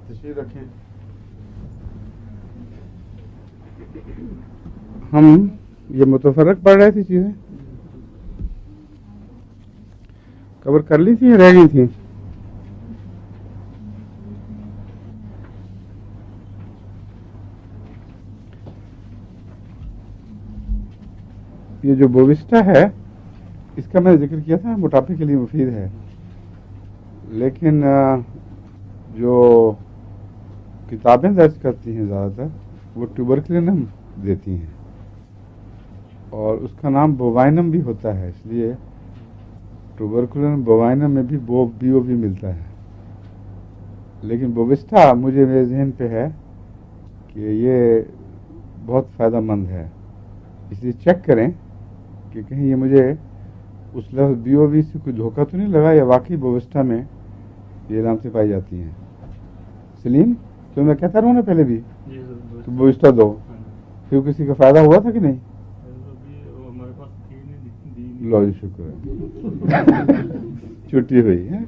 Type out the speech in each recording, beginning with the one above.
تشریف رکھیں. ہم یہ متفرق پڑھ رہے تھے چیزیں کور کر لی تھی یا رہ گئی تھیں؟ یہ جو بووسٹا ہے اس کا میں نے ذکر کیا تھا موٹاپے کے لیے مفید ہے، لیکن جو کتابیں درج کرتی ہیں زیادہ تر وہ ٹیوبرکلینم دیتی ہیں، اور اس کا نام بووائنم بھی ہوتا ہے، اس لیے ٹیوبرکلینم بووائنم میں بھی BO بھی ملتا ہے. لیکن بووسٹا مجھے میرے ذہن پہ ہے کہ یہ بہت فائدہ مند ہے، اس لیے چیک کریں کہ کہیں یہ مجھے اس لفظ BOV سے کوئی دھوکہ تو نہیں لگا یا واقعی بووسٹا میں یہ علامتیں پائی جاتی ہیں. سلیم تو میں کہتا رہوں نا پہلے بھی تو بووسٹا دو، پھر کسی کا فائدہ ہوا تھا کہ نہیں؟ لو جی شکر ہے چھٹی ہوئی ہے.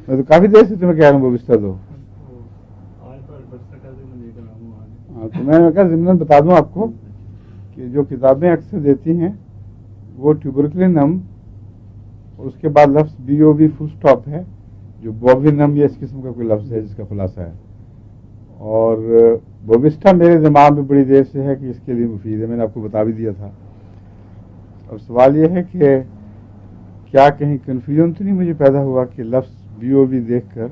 میں تو کافی دیر سے تمہیں کہہ رہا ہوں بووسٹا دو. ہاں تو میں کہا ضمن بتا دوں آپ کو کہ جو کتابیں اکثر دیتی ہیں وہ ٹیوبرکلینم اور اس کے بعد لفظ BOV فل اسٹاپ ہے، جو بووینم یا اس قسم کا کوئی لفظ ہے جس کا خلاصہ ہے. اور بووسٹا میرے دماغ میں بڑی دیر سے ہے کہ اس کے لیے مفید ہے، میں نے آپ کو بتا بھی دیا تھا. اور سوال یہ ہے کہ کیا کہیں کنفیوژن تو نہیں مجھے پیدا ہوا کہ لفظ BOV دیکھ کر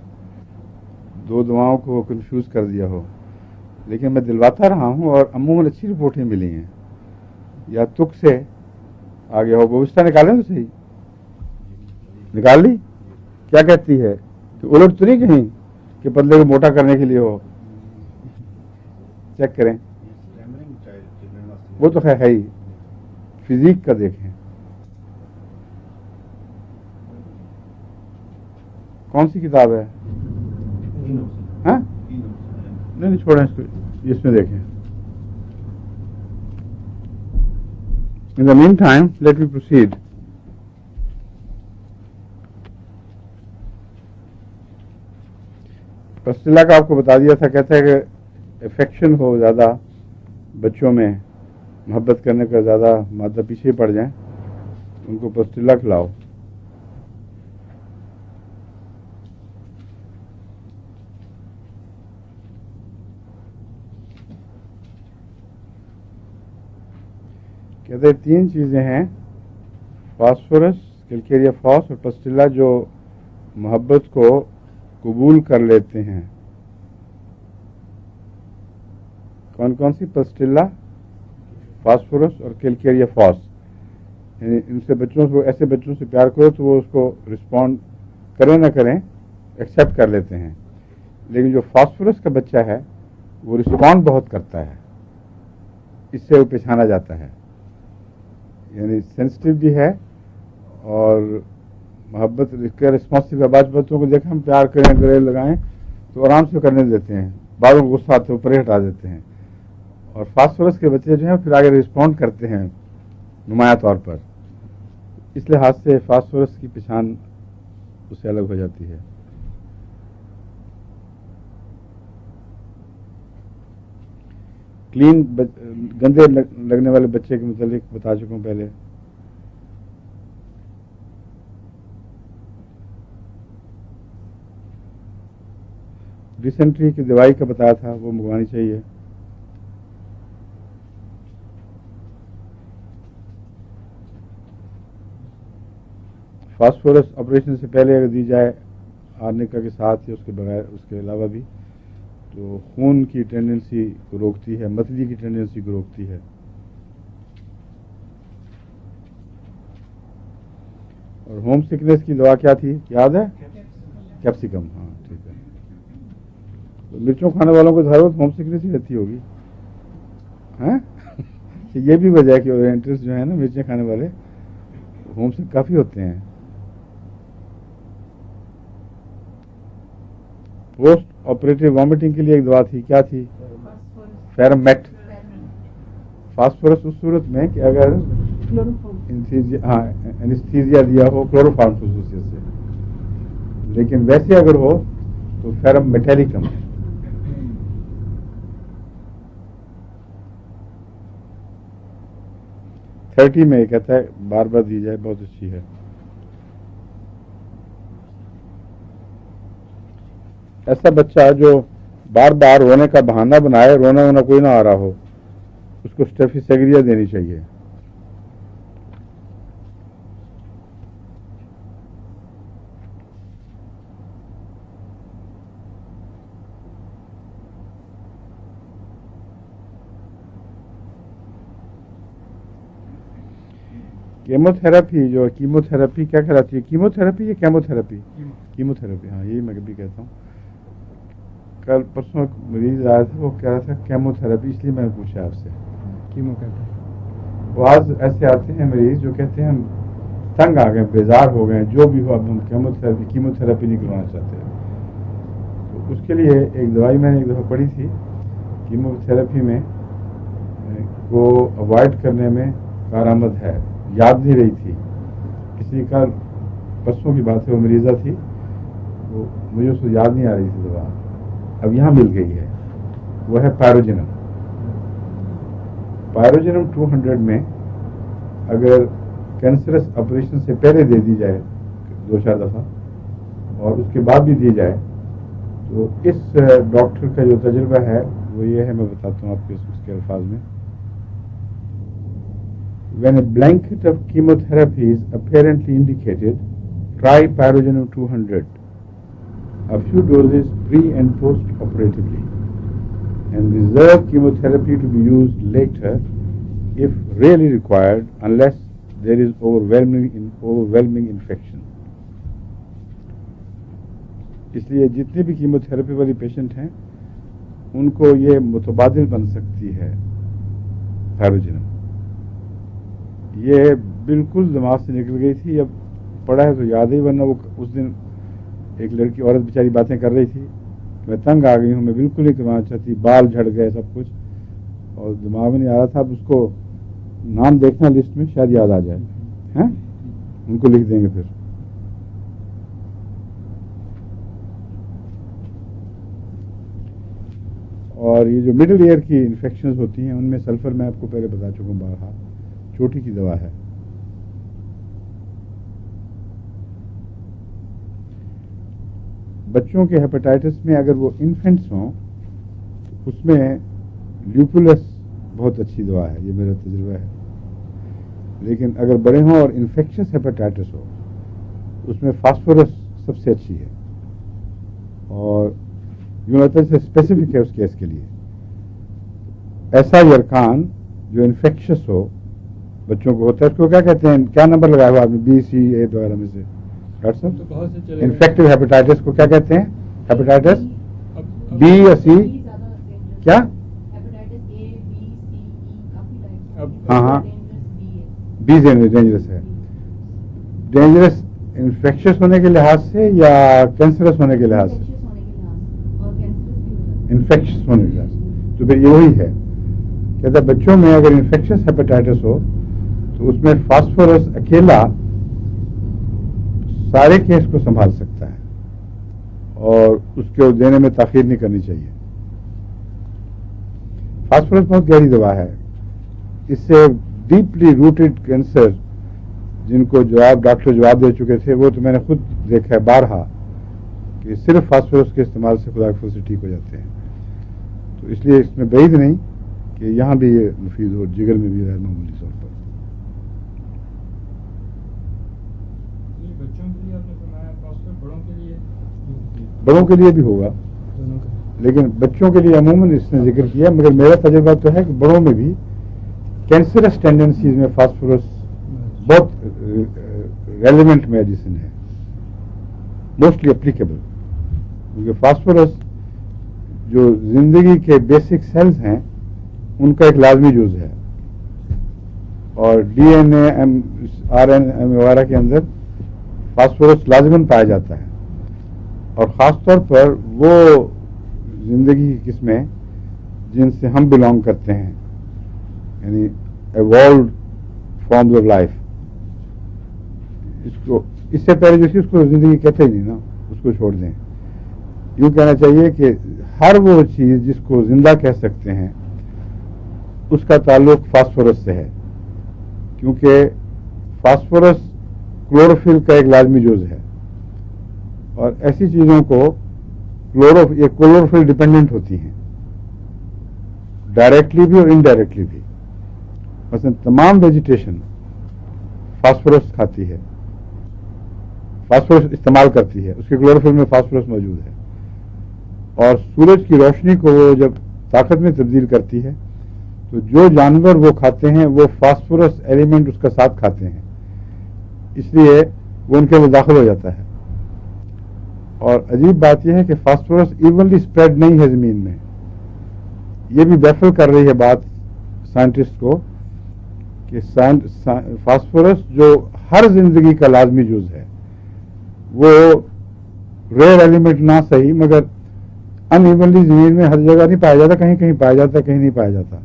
دو دواؤں کو کنفیوز کر دیا ہو. لیکن میں دلواتا رہا ہوں اور عموماً اچھی رپورٹیں ملی ہیں، یا تک سے آگے ہو. بووسٹا نکالیں تو صحیح نکال لی. کیا کہتی ہے کہ الٹ تو نہیں کہیں کہ پتلے کو موٹا کرنے کے لیے ہو؟ چیک کریں، وہ تو ہے ہی. فزیک کا دیکھیں کون سی کتاب ہے؟ ہاں نہیں چھوڑیں اس کو، اس میں دیکھیں. In the meantime, let me proceed. پسٹیلا کا آپ کو بتا دیا تھا، کہتا ہے کہ افیکشن ہو زیادہ بچوں میں، محبت کرنے کا زیادہ مادہ پیچھے پڑ جائیں، ان کو پسٹیلا کھلاؤ. کہتے ہیں 3 چیزیں ہیں، فاسفورس، کیلکیریا فاس اور پسٹیلا، جو محبت کو قبول کر لیتے ہیں. کون کون سی؟ پسٹیلا، فاسفورس اور کیلکیریا فاس. یعنی ان سے بچوں کو، ایسے بچوں سے پیار کرو تو وہ اس کو رسپونڈ کریں نہ کریں ایکسیپٹ کر لیتے ہیں. لیکن جو فاسفورس کا بچہ ہے وہ رسپونڈ بہت کرتا ہے، اس سے وہ پہچانا جاتا ہے. یعنی سینسٹیو بھی ہے اور محبت کا رسپانسو ہے. بعض بچوں کو دیکھیں ہم پیار کریں، گلے لگائیں تو آرام سے کرنے دیتے ہیں، بعضوں کو غصہ آتے ہیں اوپر ہٹا دیتے ہیں. اور فاسفورس کے بچے جو ہیں پھر آگے رسپونڈ کرتے ہیں نمایاں طور پر. اس لحاظ سے فاسفورس کی پہچان اس سے الگ ہو جاتی ہے. کلین گندے لگنے والے بچے کے متعلق بتا چکا ہوں پہلے. ڈسینٹری کی دوائی کا بتایا تھا، وہ منگوانی چاہیے. فاسفورس آپریشن سے پہلے اگر دی جائے آرنیکا کے ساتھ یا اس کے بغیر، اس کے علاوہ بھی، تو خون کی ٹینڈنسی کو روکتی ہے، متلی کی ٹینڈنسی کو روکتی ہے. اور ہوم سکنس کی دوا کیا تھی یاد ہے؟ کیپسیکم. ہاں ٹھیک ہے. تو مرچوں کھانے والوں کو ہر وقت ہوم سکنس ہی رہتی ہوگی. ہاں یہ بھی وجہ ہے کہ اورینٹلس جو ہیں نا مرچیں کھانے والے، ہوم سک کافی ہوتے ہیں. پوسٹ آپریٹو وامٹنگ کے لیے ایک دوا تھی، کیا تھی؟ فیرمیٹ. فاسفورس اس صورت میں کہ اگر اینستھیزیا دیا ہو کلوروفارم خصوصیت سے، لیکن ویسے اگر ہو تو فیرم میٹیلیکم ہے. تھرٹی میں یہ کہتا ہے بار بار دی جائے، بہت اچھی ہے. ایسا بچہ جو بار بار رونے کا بہانہ بنائے، رونا ہونا کوئی نہ آ رہا ہو، اس کو اسٹیفیسیگریا دینی چاہیے. کیموتھراپی جو کیموتھراپی کیا کہلاتی ہے؟ کیموتھراپی یا کیموتھراپی؟ کیموتھراپی، ہاں یہی میں کبھی کہتا ہوں. کل پرسوں ایک مریض آیا تھا، وہ کہہ رہا تھا کیموتھراپی، اس لیے میں نے پوچھا آپ سے. کیمو کہتے ہیں. بعض ایسے آتے ہیں مریض جو کہتے ہیں ہم تنگ آ گئے، بیزار ہو گئے، جو بھی ہو اب ہم کیموتھراپی نہیں کروانا چاہتے ہیں. تو اس کے لیے ایک دوائی میں نے ایک دفعہ پڑھی تھی کیموتھراپی میں کو اوائڈ کرنے میں کارآمد ہے. یاد نہیں رہی تھی، کسی کا پرسوں کی بات ہے، وہ مریضہ تھی، وہ مجھے اس کو یاد نہیں آ رہی تھی دوا، اب یہاں مل گئی ہے. وہ ہے پیروجنم. پیروجنم 200 میں اگر کینسرس آپریشن سے پہلے دے دی جائے 2-4 دفعہ اور اس کے بعد بھی دی جائے تو اس ڈاکٹر کا جو تجربہ ہے وہ یہ ہے، میں بتاتا ہوں آپ کو اس کے الفاظ میں. When a blanket of chemotherapy is apparently indicated, try Pyrogenum 200, a few doses pre and post operatively, and reserve chemotherapy to be used later if really required, unless there is overwhelming infection. اس لیے جتنے بھی chemotherapy والی patient ہیں ان کو یہ متبادل بن سکتی ہے پیروجنم. یہ بالکل دماغ سے نکل گئی تھی، اب پڑھا ہے تو یاد ہی، ورنہ وہ اس دن ایک لڑکی عورت بیچاری باتیں کر رہی تھی، میں تنگ آ گئی ہوں، میں بالکل نہیں کروانا چاہتی، بال جھڑ گئے سب کچھ، اور دماغ میں نہیں آ رہا تھا. اب اس کو نام دیکھنا لسٹ میں، شاید یاد آ جائے. ہیں ان کو لکھ دیں گے پھر. اور یہ جو مڈل ایئر کی انفیکشنز ہوتی ہیں ان میں سلفر میں آپ کو پہلے بتا چکا ہوں بارہا، چوٹی کی دوا ہے. بچوں کے ہیپاٹائٹس میں اگر وہ انفینٹس ہوں اس میں لیوپولس بہت اچھی دوا ہے، یہ میرا تجربہ ہے. لیکن اگر بڑے ہوں اور انفیکشس ہیپاٹائٹس ہو اس میں فاسفورس سب سے اچھی ہے، اور یوں لگتا ہے اسپیسیفک ہے اس کیس کے لیے. ایسا یرکان جو انفیکشس ہو بچوں کو ہوتا ہے، اس کو کیا کہتے ہیں، کیا نمبر لگایا ہوا آپ نے BCA وغیرہ میں سے؟ ڈاکٹر صاحب انفیکٹو ہیپاٹائٹس کو کیا کہتے ہیں؟ ہیپاٹائٹس B یا C؟ کیا؟ ہاں B ڈینجرس ہے. ڈینجرس انفیکشس ہونے کے لحاظ سے یا کینسرس ہونے کے لحاظ سے؟ انفیکشس ہونے کے لحاظ سے. تو پھر یہ وہی ہے، کہتا ہے بچوں میں اگر انفیکشس ہیپاٹائٹس ہو تو اس میں فاسفورس اکیلا سارے کیس کو سنبھال سکتا ہے اور اس کو دینے میں تاخیر نہیں کرنی چاہیے. فاسفورس بہت گہری دوا ہے. اس سے ڈیپلی روٹڈ کینسر جن کو ڈاکٹر جواب دے چکے تھے، وہ تو میں نے خود دیکھا ہے بارہا کہ صرف فاسفورس کے استعمال سے خدا کے فضل سے ٹھیک ہو جاتے ہیں. تو اس لیے اس میں بعید نہیں کہ یہاں بھی یہ مفید ہو، جگر میں بھی غیر معمولی طور پر. بڑوں کے لیے بھی ہوگا، لیکن بچوں کے لیے عموماً اس نے ذکر کیا، مگر میرا تجربہ تو ہے کہ بڑوں میں بھی کینسرس ٹینڈنسیز میں فاسفورس بہت ریلیونٹ میڈیسن ہے، موسٹلی اپلیکیبل. کیونکہ فاسفورس جو زندگی کے بیسک سیلز ہیں ان کا ایک لازمی جز ہے، اور DNA RNA وغیرہ کے اندر فاسفورس لازماً پایا جاتا ہے، اور خاص طور پر وہ زندگی کی قسمیں جن سے ہم بلانگ کرتے ہیں، یعنی ایوالوڈ فارمز آف لائف، اس کو اس سے پہلے جو اس کو زندگی کہتے ہی نہیں نا، اس کو چھوڑ دیں. یوں کہنا چاہیے کہ ہر وہ چیز جس کو زندہ کہہ سکتے ہیں اس کا تعلق فاسفورس سے ہے، کیونکہ فاسفورس کلوروفل کا ایک لازمی جز ہے، اور ایسی چیزوں کو یہ کلوروفل ڈیپینڈنٹ ہوتی ہیں، ڈائریکٹلی بھی اور انڈائریکٹلی بھی. مثلا تمام ویجیٹیشن فاسفورس کھاتی ہے، فاسفورس استعمال کرتی ہے، اس کے کلوروفل میں فاسفورس موجود ہے. اور سورج کی روشنی کو وہ جب طاقت میں تبدیل کرتی ہے تو جو جانور وہ کھاتے ہیں وہ فاسفورس ایلیمنٹ اس کا ساتھ کھاتے ہیں، اس لیے وہ ان کے اندر داخل ہو جاتا ہے. اور عجیب بات یہ ہے کہ فاسفورس ایونلی اسپریڈ نہیں ہے زمین میں. یہ بھی بیفل کر رہی ہے بات سائنٹسٹ کو کہ فاسفورس جو ہر زندگی کا لازمی جز ہے، وہ ریئر ایلیمنٹ نہ صحیح مگر ان ایونلی زمین میں ہر جگہ نہیں پایا جاتا، کہیں کہیں پایا جاتا، کہیں نہیں پایا جاتا.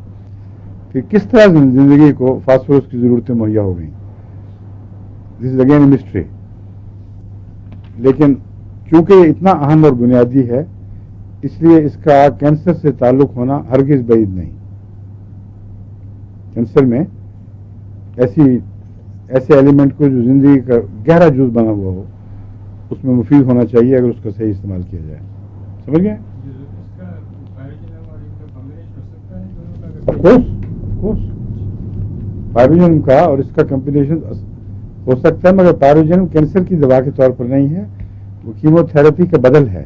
کہ کس طرح زندگی کو فاسفورس کی ضرورتیں مہیا ہو گئیں، دس از اگین اے مسٹری. لیکن چونکہ یہ اتنا اہم اور بنیادی ہے اس لیے اس کا کینسر سے تعلق ہونا ہرگز بعید نہیں. کینسر میں ایسے ایلیمنٹ کو جو زندگی کا گہرا جز بنا ہوا ہو اس میں مفید ہونا چاہیے اگر اس کا صحیح استعمال کیا جائے. سمجھ گئے؟ پائروجنم کا اور اس کا کمبینیشن ہو سکتا ہے، مگر پائروجنم کینسر کی دوا کے طور پر نہیں ہے، وہ کیمو تھراپی کا بدل ہے،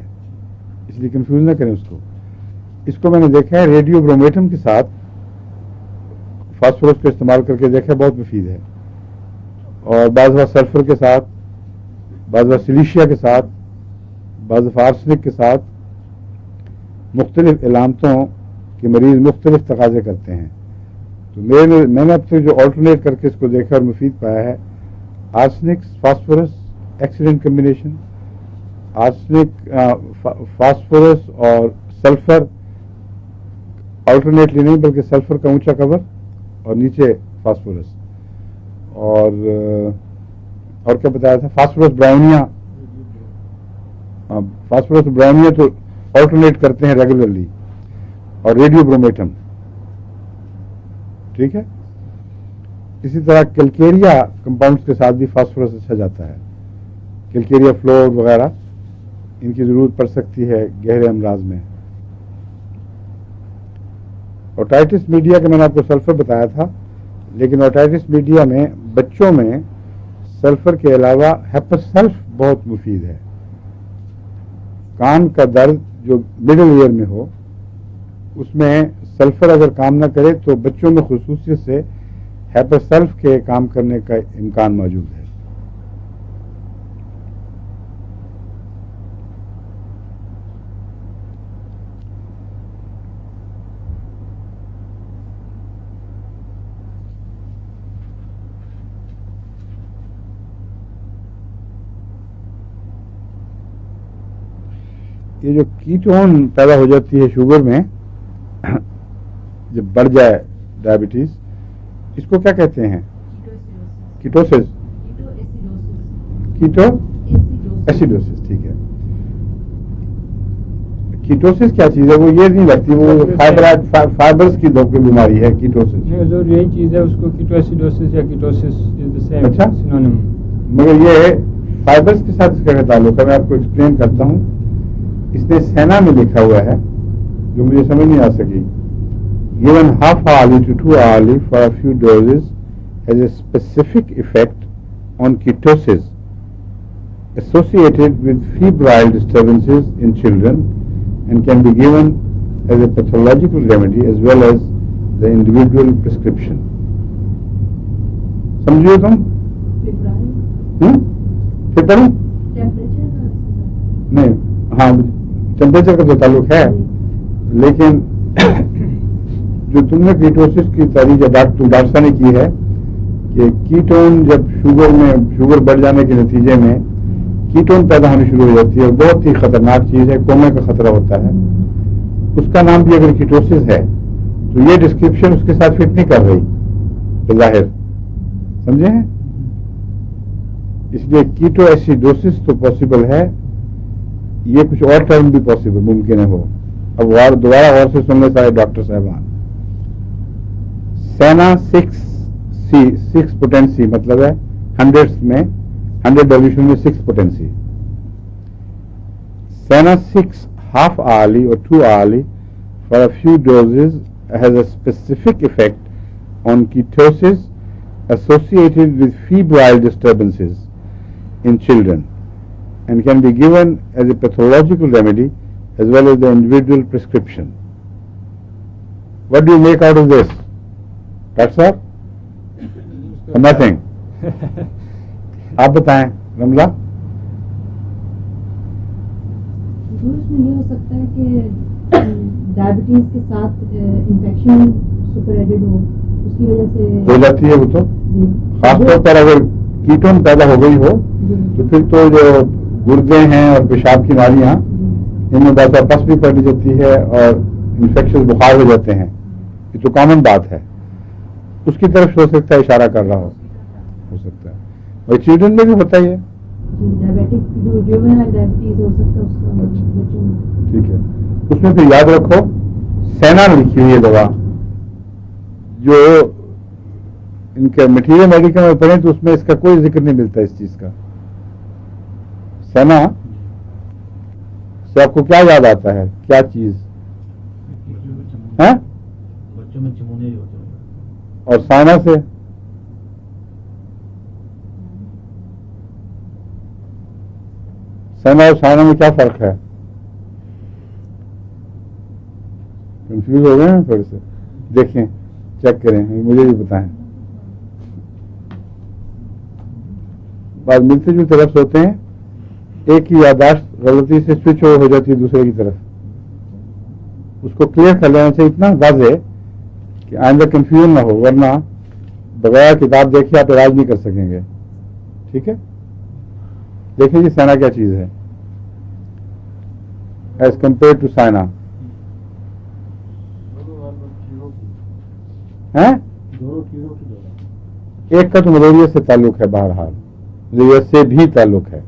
اس لیے کنفیوز نہ کریں اس کو. اس کو میں نے دیکھا ہے ریڈیو برومیٹم کے ساتھ فاسفورس کو استعمال کر کے دیکھا، بہت مفید ہے. اور بعض دفعہ سلفر کے ساتھ، بعض دفعہ سلیشیا کے ساتھ، بعض دفعہ آرسنک کے ساتھ. مختلف علامتوں کے مریض مختلف تقاضے کرتے ہیں. تو میں نے اب تک جو آلٹرنیٹ کر کے اس کو دیکھا اور مفید پایا ہے، arsenic phosphorus excellent combination. Arsenic phosphorus اور سلفر آلٹرنیٹلی نہیں بلکہ سلفر کا اونچا کور اور نیچے فاسفورس. اور کیا بتایا تھا؟ فاسفورس براؤنیا تو آلٹرنیٹ کرتے ہیں ریگولرلی، اور ریڈیو برومیٹم. ٹھیک ہے. اسی طرح کیلکیریا کمپاؤنڈس کے ساتھ بھی فاسفورس اچھا جاتا ہے. کیلکیریا فلور وغیرہ ان کی ضرورت پڑ سکتی ہے گہرے امراض میں. اوٹائٹس میڈیا کا میں نے آپ کو سلفر بتایا تھا، لیکن اوٹائٹس میڈیا میں بچوں میں سلفر کے علاوہ ہیپاسلف بہت مفید ہے. کان کا درد جو مڈل ایئر میں ہو اس میں سلفر اگر کام نہ کرے تو بچوں میں خصوصیت سے ہیپاسلف کے کام کرنے کا امکان موجود ہے. یہ جو کیٹون پیدا ہو جاتی ہے شوگر میں جب بڑھ جائے ڈائبٹیز، اس کو کیا کہتے ہیں؟ کیٹوسس. کیٹو ایسیڈوسس. ٹھیک ہے. کیٹوسس کیا چیز ہے؟ وہ یہ نہیں لگتی، وہ فائبرز کی بیماری ہے کیٹوسس. یہی چیز ہے، اس کو کیٹو ایسیڈوسس یا کیٹوسس. اچھا، مگر یہ فائبرز کے ساتھ اس کا تعلق ہے. میں آپ کو ایکسپلین کرتا ہوں. اس نے سینا میں لکھا ہوا ہے جو مجھے سمجھ نہیں آ سکی. Given half hourly to 2 hourly for a few doses has a specific effect on ketosis associated with febrile disturbances in children and can be given as a pathological remedy as well as the individual prescription. سمجھو تم؟ فبرائل نہیں، ہاں temperature کا تو تعلق ہے، لیکن جو تم نے کیٹوسس کی تعریف ڈاکٹر صاحب نے کی ہے کہ کیٹون جب شوگر بڑھ جانے کے نتیجے میں کیٹون پیدا ہونے شروع ہو جاتی ہے اور بہت ہی خطرناک چیز ہے، کومے کا خطرہ ہوتا ہے. اس کا نام بھی اگر کیٹوسس ہے تو یہ ڈسکرپشن اس کے ساتھ فٹ نہیں کر رہی بظاہر. سمجھے ہیں؟ اس لیے کیٹو ایسیڈوسس تو پاسبل ہے, یہ کچھ اور ٹرم بھی پاسبل ممکن ہے ہو. اب دوبارہ غور سے سن لیں سارے ڈاکٹر صاحبان. سینا 6 پوٹینسی مطلب ہے 100 میں 100 ڈیلیوشن میں 6 potency. Sena 6 half hourly or 2 hourly for a few doses has a specific effect on ketosis associated with febrile disturbances in children and can be given as a pathological remedy as well as the individual prescription. What do you make out of this? That's all? Nothing. آپ بتائیں رملہ. اس میں یہ ہو سکتا ہے کہ diabetes کے ساتھ infection super added ہو, اس کی وجہ سے ہو جاتی ہے وہ تو خاص طور پر اگر کیٹون پیدا ہو گئی ہو تو پھر تو جو گردے ہیں اور پیشاب کی نالیاں ان میں بہت پس بھی پڑ جاتی ہے اور انفیکشن بخار ہو جاتے ہیں. یہ تو کامن بات ہے. اس کی طرف ہو سکتا ہے اشارہ کر رہا ہو سکتا ہے. اور چلڈرن میں بھی ہوتا ہی ہے. ٹھیک ہے. اس میں پھر یاد رکھو سینا لکھی ہوئی ہے دوا, جو ان کے مٹیریل میڈیکل میں پڑھیں تو اس میں اس کا کوئی ذکر نہیں ملتا اس چیز کا. سینا سے آپ کو کیا یاد آتا ہے, کیا چیز بچوں میں چمونے ہوتے ہیں, اور سائنا سے سینا اور سائنا میں کیا فرق ہے؟ کنفیوز ہو گئے ہیں تھوڑے سے. دیکھیں چیک کریں, مجھے بھی بتائیں. بعض ملتے جو طرف ہوتے ہیں, ایک کی یادداشت غلطی سے سوئچ ہو جاتی ہے دوسرے کی طرف. اس کو کلیئر کر لینا چاہیے اتنا واضح کہ آئندہ کنفیوژن نہ ہو, ورنہ بغیر کتاب دیکھے آپ علاج نہیں کر سکیں گے. ٹھیک ہے. دیکھیں جی سینا کیا چیز ہے ایز کمپیئر ٹو سائنا. ایک کا تو ملیریا سے تعلق ہے, بہرحال ملیریا سے بھی تعلق ہے,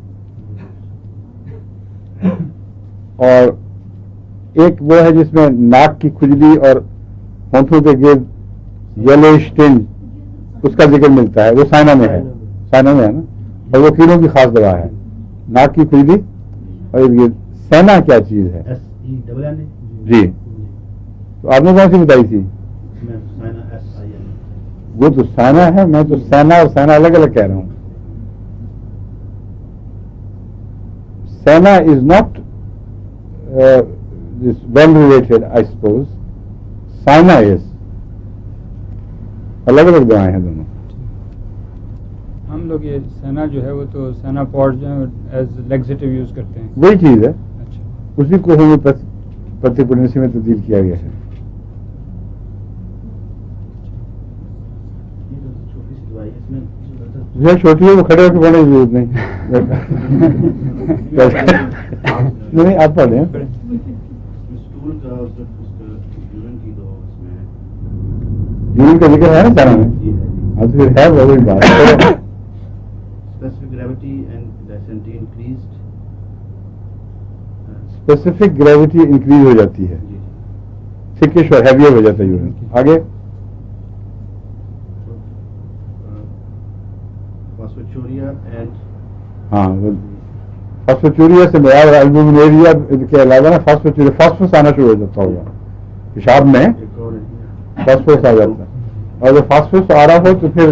اور ایک وہ ہے جس میں ناک کی کھجلی اور ہونٹوں کے گرد یلوش ٹنج اس کا ذکر ملتا ہے, وہ سائنا میں ہے. سائنا میں ہے نا, اور وہ کیڑوں کی خاص دوا ہے, ناک کی کھجلی. اور یہ سینا کیا چیز ہے؟ جی, تو آپ نے کون سی بتائی تھی؟ وہ تو سائنا ہے, میں تو سینا اور سائنا الگ الگ کہہ رہا ہوں. Senna is not well related, I suppose. Senna is الگ الگ دوائیں ہیں دونوں. ہم لوگ یہ سینا جو ہے وہ تو سینا پاڈ جو ہے ایز لیگزیٹو یوز کرتے ہیں. وہی چیز ہے, اچھا, اسی کو ہومیوپیتھی پوٹینسی میں تبدیل کیا گیا ہے. جو چھوٹی ہے وہ کھڑے ہو کے پڑھنے کی ضرورت نہیں. نہیں آپ پڑھ لیں. یورین کا ذکر ہے نا سارا میں, اب پھر ہے وہی بات. اسپیسیفک گریوٹی انکریز ہو جاتی ہے, تھکش اور ہیویئر ہو جاتا ہے یورین. آگے ہاں, فاسفوچوریا سے معیار البومینوریا کے علاوہ نا فاسفوچوریا فاسفورس آنا شروع ہو جاتا ہوگا پیشاب میں, فاسفورس آ جاتا ہے. اور جب فاسفورس آ رہا ہو تو پھر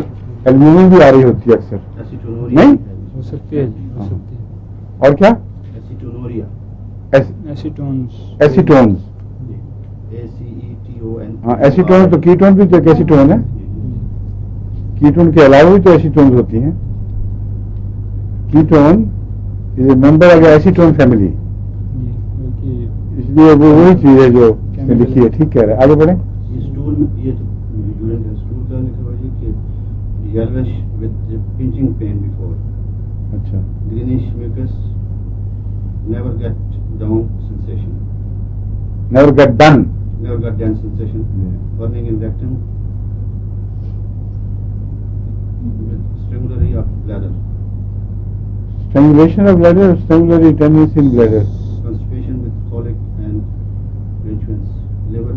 البومین بھی آ رہی ہوتی ہے اکثر, نہیں ہو سکتی ہے جی, ہو سکتی ہے. اور کیا ایسیٹونز, ہاں ایسیٹون تو کیٹون بھی تو ایک ایسیٹون ہے. کیٹون کے علاوہ بھی تو ایسیٹونز ہوتی ہیں. Ketone is a member of acetone family, اس لیے وہ وہی چیز ہے جو لکھی ہے. ٹھیک کہہ رہے ہیں, آگے بڑھیں. اچھا, never get down sensation. Never get done sensation. Burning in rectum with stimulatory of bladder. Strangulation of bladder or strangulatory tendency in bladder? Constipation with colic and flatulence. Liver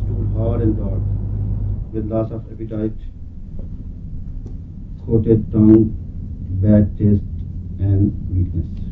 Stool hard and dark. With loss of appetite. Coated tongue. Bad taste and weakness.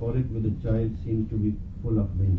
colic with the child seems to be full of wind.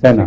SENNA,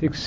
6C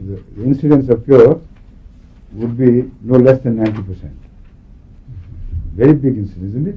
The incidence of cure would be no less than 90%. Very big incidence, isn't it?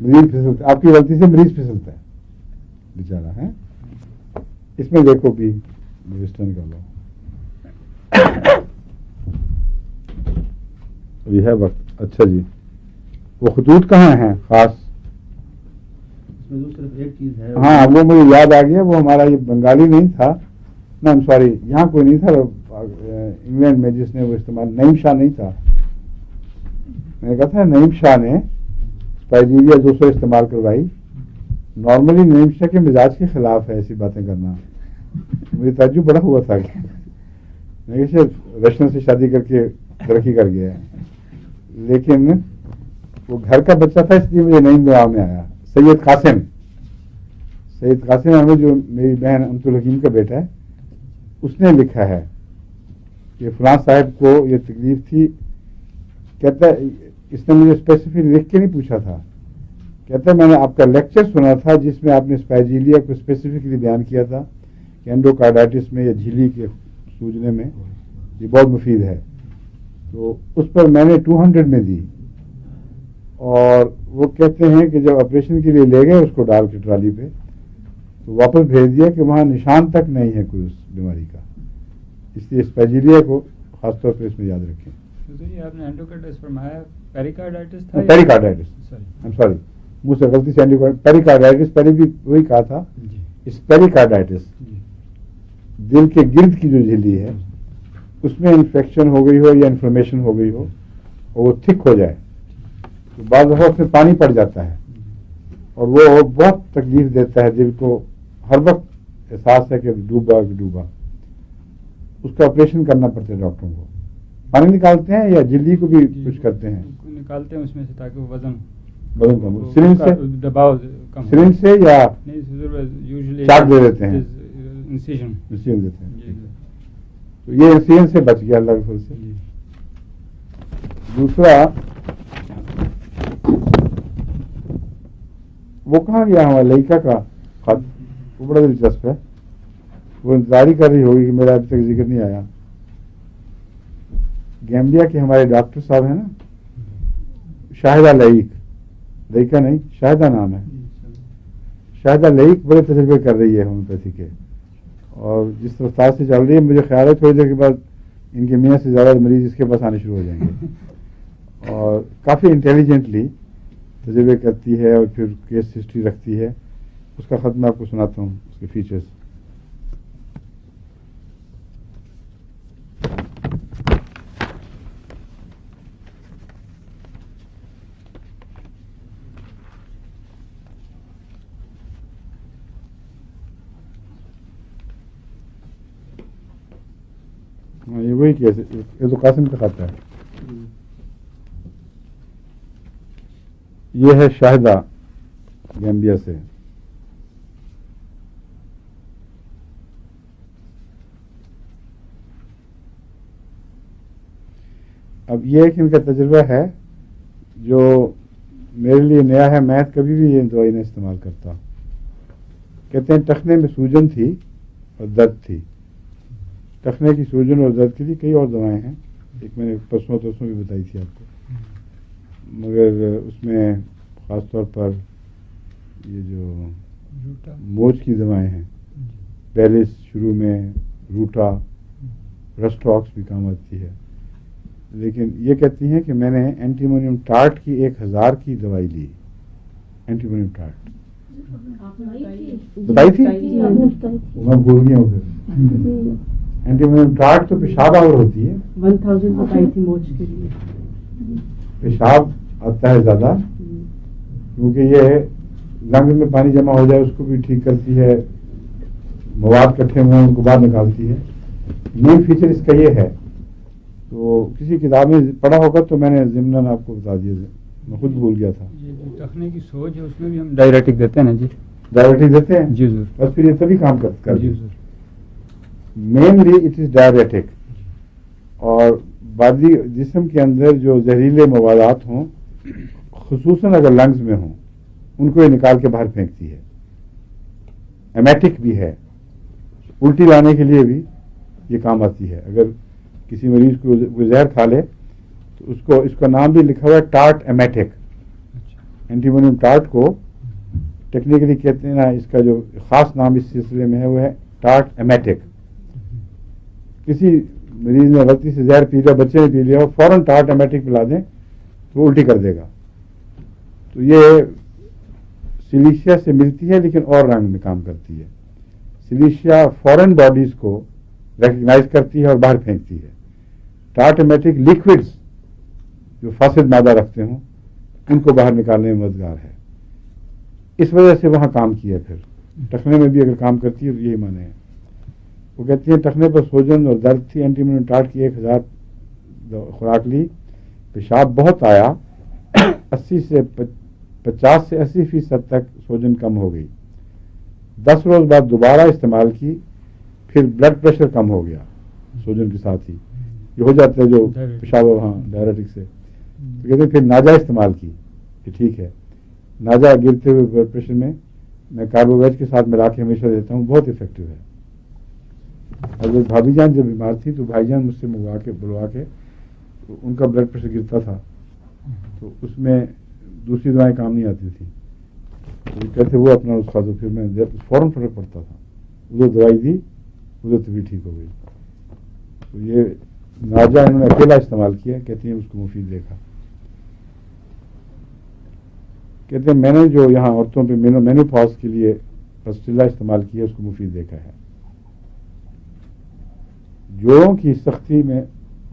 مریض پھسلتا ہے، آپ کی غلطی سے مریض پھسلتا ہے بیچارہ ہے. اس میں دیکھو بھی ویسٹرن کا لو. ابھی ہے وقت. اچھا جی، وہ خطوط کہاں ہیں خاص؟ اس میں تو صرف ایک چیز ہے. ہاں وہ مجھے یاد آ گیا، وہ ہمارا یہ بنگالی نہیں تھا نا، سوری یہاں کوئی نہیں تھا انگلینڈ میں جس نے وہ استعمال، نعیم شاہ نہیں تھا. میں نے کہا تھا نعیم شاہ نے اسپائجیریا 200 استعمال کروائی. نارملی نعیم شاہ کے مزاج کے خلاف ہے ایسی باتیں کرنا. مجھے تعجب بڑا ہوا تھا کہ میں شاید رشن سے شادی کر کے ترقی کر گیا ہے، لیکن وہ گھر کا بچہ تھا اس لیے مجھے نئی دعا میں آیا. سید قاسم احمد جو میری بہن امت الحکیم کا بیٹا ہے، اس نے لکھا ہے کہ فلاں صاحب کو یہ تکلیف تھی. کہتا ہے اس نے مجھے اسپیسیفک لکھ کے نہیں پوچھا تھا، کہتا ہے میں نے آپ کا لیکچر سنا تھا جس میں آپ نے اسپائجیلیا کو اسپیسیفکلی بیان کیا تھا کہ اینڈوکارڈائٹس میں یا جھیلی کے سوجنے میں یہ بہت مفید ہے. تو اس پر میں نے 200 میں دی، اور وہ کہتے ہیں کہ جب آپریشن کے لیے لے گئے اس کو ڈال کے ٹرالی پہ، تو واپس بھیج دیا کہ وہاں نشان تک نہیں ہے کوئی اس بیماری کا. اس لیے اسپائجیلیا کو خاص طور پہ اس میں یاد رکھیں. آپ نے اینڈوکارڈائٹس فرمایا، پیریکارڈائٹس تھا؟ پیریکارڈائٹس، I'm sorry، مجھ سے غلطی سے پیریکارڈائٹس پہلے بھی وہی کہا تھا. اس پیریکارڈائٹس دل کے گرد کی جو جھلی ہے اس میں انفیکشن ہو گئی ہو یا انفلمیشن ہو گئی ہو اور وہ تھک ہو جائے تو بعض دفعہ اس میں پانی پڑ جاتا ہے اور وہ بہت تکلیف دیتا ہے. دل کو ہر وقت احساس ہے کہ ڈوبا. اس کا آپریشن کرنا پڑتا ہے ڈاکٹروں کو. پانی نکالتے ہیں یا جلدی کو بھی کچھ کرتے ہیں؟ نکالتے ہیں اس میں سے تاکہ وہ وزن کم ہو. سرنج سے دباؤ کم، سرنج سے یا یوزلی چاک دے دیتے ہیں؟ انسیژن دیتے ہیں. تو یہ انسیژن سے بچ گیا اللہ کے فضل سے. دوسرا وہ کہاں گیا ہمارا لئیکا کا خط، وہ بڑا دلچسپ ہے. وہ انتظار ہی کر رہی ہوگی کہ میرا ابھی تک ذکر نہیں آیا. گیمبیا کے ہمارے ڈاکٹر صاحب ہیں نا، شاہدہ لئیکا نہیں، شاہدہ نام ہے. شاہدہ لئیک بڑے تجربے کر رہی ہے ہومیوپیتھی کے، اور جس رفتار سے چل رہی ہے مجھے خیال ہے تھوڑی دیر کے بعد ان کے میاں سے زیادہ مریض اس کے پاس آنے شروع ہو جائیں گے. اور کافی انٹیلیجنٹلی تجربے کرتی ہے اور پھر کیس ہسٹری رکھتی ہے. اس کا خط میں آپ کو سناتا ہوں، اس کے فیچرز. یہ وہی کیس ہے، یہ تو قاسم کا خط ہے. یہ ہے شاہدہ گیمبیا سے. اب یہ ایک ان کا تجربہ ہے جو میرے لیے نیا ہے. میں کبھی بھی یہ دوائی نہیں استعمال کرتا. کہتے ہیں ٹخنے میں سوجن تھی اور درد تھی. ٹخنے کی سوجن اور درد کے لیے کئی اور دوائیں ہیں، ایک میں نے پرسوں بھی بتائی تھی آپ کو، مگر اس میں خاص طور پر یہ جو موچ کی دوائیں ہیں، پیلس شروع میں، روٹا، رسٹاکس بھی کام آتی ہے. لیکن یہ کہتی ہیں کہ میں نے اینٹیمونیم ٹارٹ کی 1000 کی دوائی لی. اینٹیمونیم ٹارٹ بتائی تھی، میں بھول گیا ہوں. پھر اینٹیمونیم ٹارٹ تو پیشاب آور ہوتی ہے، 1000 بتائی تھی موچ کے لیے. پیشاب آتا ہے زیادہ کیونکہ یہ لنگ میں پانی جمع ہو جائے اس کو بھی ٹھیک کرتی ہے، مواد کٹھے ہوئے ان کو باہر نکالتی ہے. مین فیچر اس کا یہ ہے. تو کسی کتاب میں پڑھا ہوگا تو میں نے ضمناً آپ کو بتا دیا، میں خود بھول گیا تھا. ٹخنے کی سوج ہے اس میں بھی ہم ڈائریٹک دیتے ہیں نا جی. ڈائریٹک دیتے ہیں جی ضرور. بس پھر یہ تبھی کام کرتا جی ضرور. Mainly it is diuretic. اور بادی جسم کے اندر جو زہریلے موادات ہوں، خصوصاً اگر لنگز میں ہوں، ان کو یہ نکال کے باہر پھینکتی ہے. ایمیٹک بھی ہے، الٹی لانے کے لیے بھی یہ کام آتی ہے. اگر کسی مریض کو زہر کھا لے تو اس کا نام بھی لکھا ہوا ہے ٹارٹ ایمیٹک. اینٹی امونیم ٹارٹ کو ٹیکنیکلی کہتے ہیں نا، اس کا جو خاص نام اس سلسلے میں ہے وہ ہے ٹارٹ ایمیٹک. کسی مریض نے غلطی سے زہر پی لیا، بچے نے پی لیا، اور فوراً ٹارٹ ایمیٹک پلا دیں تو وہ الٹی کر دے گا. تو یہ سلیشیا سے ملتی ہے لیکن اور رنگ میں کام کرتی ہے. سلیشیا فورن باڈیز کو ریکگنائز کرتی ہے اور باہر پھینکتی ہے. ٹارٹ ایمیٹک لیکوڈز جو فاسد مادہ رکھتے ہوں ان کو باہر نکالنے میں مددگار ہے. اس وجہ سے وہاں کام کیا. پھر ٹخنے میں بھی اگر کام کرتی ہے تو یہی معنی ہے. وہ کہتی ہیں ٹخنے پر سوجن اور درد تھی، اینٹی امونیم ٹارٹ کی 1000 خوراک لی، پیشاب بہت آیا، 50 سے 80% تک سوجن کم ہو گئی. 10 روز بعد دوبارہ استعمال کی، پھر بلڈ پریشر کم ہو گیا سوجن کے ساتھ ہی. یہ ہو جاتا ہے جو پیشاب، ہاں ڈائریٹک سے. تو کہتے ہیں پھر ناجا استعمال کی کہ ٹھیک ہے. ناجا گرتے ہوئے بلڈ پریشر میں کاربوویج کے ساتھ ملا کے ہمیشہ دیتا ہوں، بہت افیکٹو ہے. حضرت بھابھی جان جب بیمار تھی تو بھائی جان مجھ سے بلوا کے ان کا بلڈ پریشر گرتا تھا تو اس میں دوسری دوائیں کام نہیں آتی تھیں. تو کہتے وہ اپنا نسخہ دو، پھر میں فوراً فرق پڑتا تھا. وہ دوائی دی، وہ تو بھی ٹھیک ہو گئی. تو یہ ناجا انہوں نے اکیلا استعمال کیا، کہتے ہیں اس کو مفید دیکھا. کہتے ہیں میں نے جو یہاں عورتوں پہ مینوپاز کے لیے پسٹیلا استعمال کیا اس کو مفید دیکھا ہے. جوڑوں کی سختی میں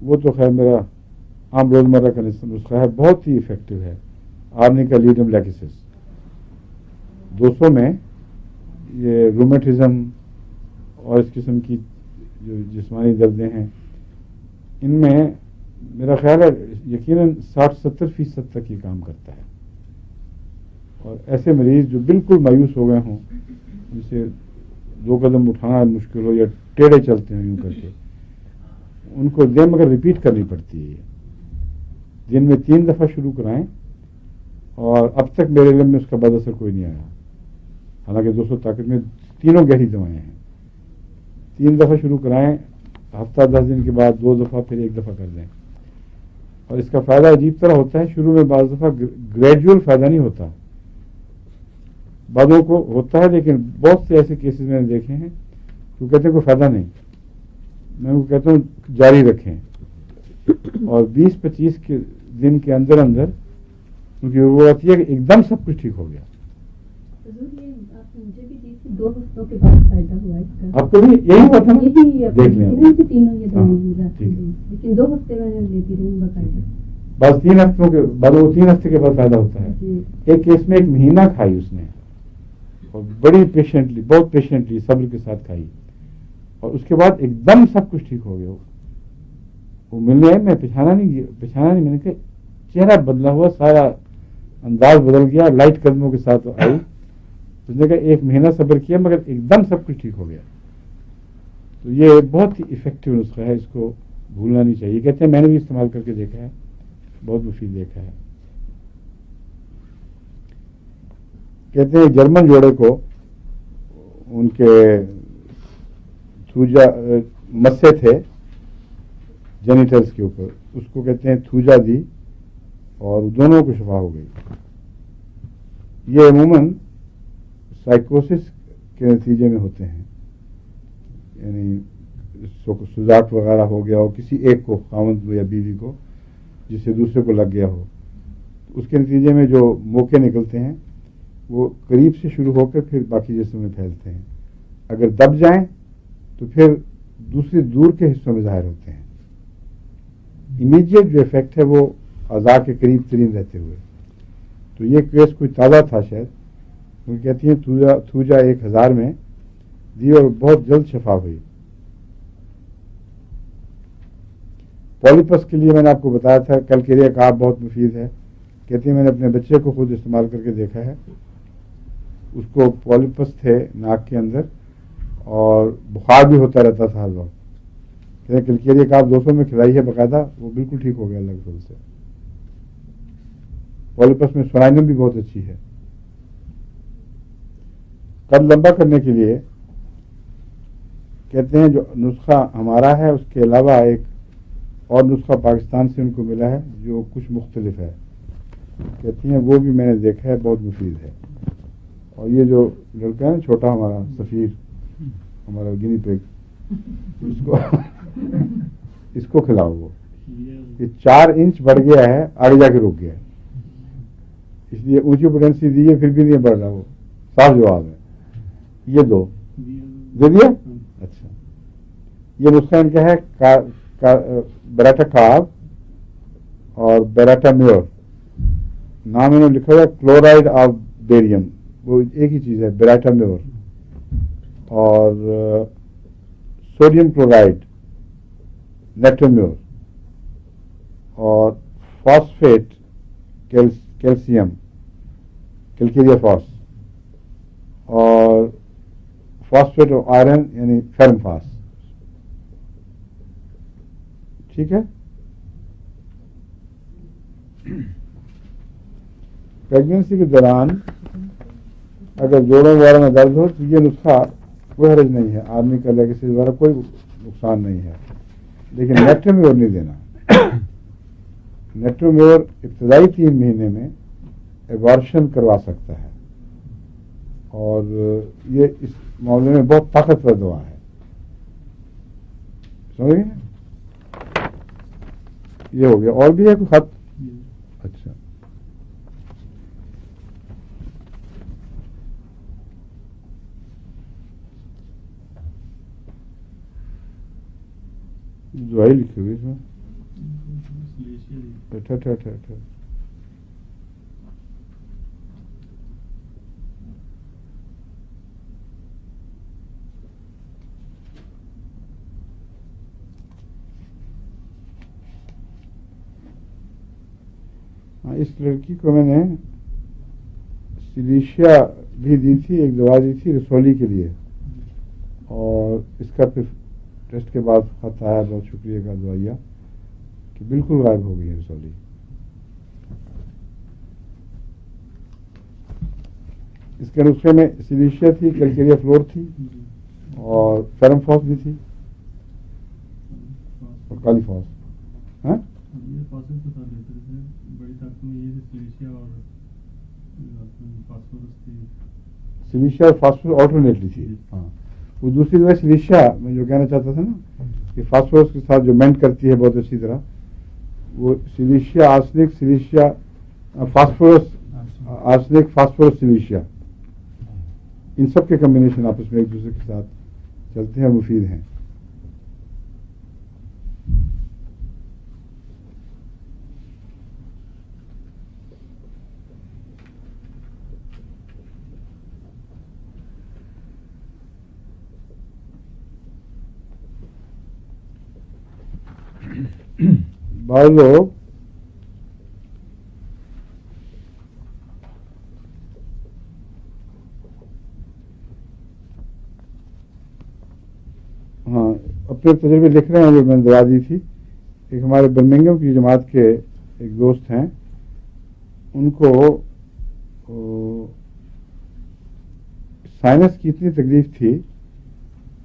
وہ تو خیر میرا عام روزمرہ کا نسخہ ہے، بہت ہی افیکٹو ہے. آرنیکا لیڈم لیکسس 200 میں یہ رومیٹزم اور اس قسم کی جو جسمانی دردیں ہیں ان میں میرا خیال ہے یقیناً 60-70% تک یہ کام کرتا ہے. اور ایسے مریض جو بالکل مایوس ہو گئے ہوں، جسے 2 قدم اٹھانا مشکل ہو یا ٹیڑھے چلتے ہیں یوں کر کے، ان کو دن مگر ریپیٹ کرنی پڑتی ہے. دن میں 3 دفعہ شروع کرائیں، اور اب تک میرے علم میں اس کا بد اثر کوئی نہیں آیا. حالانکہ 200 طاقت میں تینوں گہری دوائیں ہیں. 3 دفعہ شروع کرائیں، ہفتہ 10 دن کے بعد 2 دفعہ، پھر 1 دفعہ کر دیں. اور اس کا فائدہ عجیب طرح ہوتا ہے. شروع میں بعض دفعہ گریجول فائدہ نہیں ہوتا، بعضوں کو ہوتا ہے، لیکن بہت سے ایسے کیسز میں نے دیکھے ہیں تو کہتے ہیں کوئی فائدہ نہیں. میں ان کو کہتا ہوں جاری رکھیں، اور 20-25 دن کے اندر کیونکہ وہ آتی ہے کہ ایک دم سب کچھ ٹھیک ہو گیا. مجھے بھی دی تھی 2 ہفتوں کے بعد فائدہ ہوا اس کا. آپ کو بھی یہی ہوا تھا نا؟ دیکھ لیں تینوں یہ دوائیں، لیکن 2 ہفتے میں لیتی رہی باقاعدہ. بس 3 ہفتوں کے بعد، وہ 3 ہفتے کے بعد فائدہ ہوتا ہے. ایک کیس میں 1 مہینہ کھائی اس نے، اور بڑی پیشنٹلی، بہت پیشنٹلی صبر کے ساتھ کھائی، اور اس کے بعد ایک دم سب کچھ ٹھیک ہو گیا. وہ ملنے آئے، میں پچھانا نہیں، میں نے کہا چہرہ بدلا ہوا، سارا انداز بدل گیا، لائٹ قدموں کے ساتھ آئی. اس نے کہا 1 مہینہ صبر کیا مگر ایک دم سب کچھ ٹھیک ہو گیا. تو یہ بہت ہی افیکٹو نسخہ ہے، اس کو بھولنا نہیں چاہیے. کہتے ہیں میں نے بھی استعمال کر کے دیکھا ہے، بہت مفید دیکھا ہے. کہتے ہیں جرمن جوڑے کو ان کے تھوجا مسے تھے جینیٹلز کے اوپر، اس کو کہتے ہیں تھوجا دی، اور دونوں کو شفا ہو گئی. یہ عموماً سائیکوسس کے نتیجے میں ہوتے ہیں، یعنی سوزاٹ وغیرہ ہو گیا ہو کسی ایک کو، خاوند یا بیوی کو، جس سے دوسرے کو لگ گیا ہو. اس کے نتیجے میں جو موقع نکلتے ہیں وہ قریب سے شروع ہو کر پھر باقی جسم میں پھیلتے ہیں. اگر دب جائیں تو پھر دوسری دور کے حصوں میں ظاہر ہوتے ہیں. امیڈیٹ جو افیکٹ ہے وہ اعضاء کے قریب ترین رہتے ہوئے. تو یہ کیس کوئی تازہ تھا شاید، وہ کہتی ہیں تھوجا 1000 میں دی اور بہت جلد شفا ہوئی. پولیپس کے لیے میں نے آپ کو بتایا تھا کلکیریا کارپ بہت مفید ہے. کہتی ہیں میں نے اپنے بچے کو خود استعمال کر کے دیکھا ہے. اس کو پولیپس تھے ناک کے اندر اور بخار بھی ہوتا رہتا تھا ہر وقت. کہتے ہیں کلکیریا کارپ 200 میں کھلائی ہے باقاعدہ، وہ بالکل ٹھیک ہو گیا اللہ کے فضل سے. پولیپس میں سورائنم بھی بہت اچھی ہے. قد لمبا کرنے کے لیے کہتے ہیں جو نسخہ ہمارا ہے اس کے علاوہ ایک اور نسخہ پاکستان سے ان کو ملا ہے جو کچھ مختلف ہے. کہتی ہیں وہ بھی میں نے دیکھا ہے، بہت مفید ہے. اور یہ جو لڑکا ہے نا چھوٹا ہمارا سفیر، ہمارا گنی پیگ، اس کو کھلاؤ. وہ یہ 4 انچ بڑھ گیا ہے، آگے جا کے رک گیا ہے، اس لیے اونچی پوٹینسی دی ہے پھر بھی نہیں بڑھ رہا. وہ صاف جواب ہے. یہ دو دے دیا. اچھا، یہ نسخہ ان کا ہے بیراٹا کارب اور بیراٹا میور. نام انہوں نے لکھا ہوا کلورائڈ آف بیریم، وہ ایک ہی چیز ہے، بیراٹا میور. اور سوڈیم کلورائڈ نیٹرومیور، اور فاسفیٹ کیلشیم کیلکیریا فاس، اور فاسفیٹ آف آئرن یعنی فیرم فاس. ٹھیک ہے. پریگنینسی کے دوران اگر جوڑوں وغیرہ میں درد ہو تو یہ نسخہ کوئی حرج نہیں ہے، آدمی کا لیگسی دوارا کوئی نقصان نہیں ہے. لیکن نیٹرومیور نہیں دینا. نیٹرومیور ابتدائی 3 مہینے میں ایبارشن کروا سکتا ہے، اور یہ اس معاملے میں بہت طاقتور دوا ہے. سمجھ گئے؟ یہ ہو گیا. اور بھی ہے کوئی خط؟ اچھا، دوائی لکھی ہوئی اس میں. اس لڑکی کو میں نے سلیشیا بھی دی تھی، ایک دوا دی تھی رسولی کے لیے، اور اس کا پھر ٹیسٹ کے بعد خط آیا، بہت شکریہ کا دعائیا، کہ بالکل غائب ہو گئی ہے رسولی. اس کے نسخے میں سلیشیا تھی، کیلکیریا فلور تھی، اور فیرم فاس بھی تھی، اور کالی فاس. ہاں سلیشیا اور فاسفورس آلٹرنیٹلی تھی. ہاں، وہ دوسری دوائی سلیشیا میں جو کہنا چاہتا تھا نا کہ فاسفورس کے ساتھ جو مینٹ کرتی ہے بہت اچھی طرح، وہ سلیشیا آرسنک، سلیشیا فاسفورس آرسنک فاسفورس سلیشیا، ان سب کے کمبینیشن آپس میں ایک دوسرے کے ساتھ چلتے ہیں، مفید ہیں. بعض لوگ اپنے تجربے لکھ رہے ہیں جو میں نے دوا دی تھی. ایک ہمارے برمنگھم کی جماعت کے ایک دوست ہیں، ان کو سائنس کی اتنی تکلیف تھی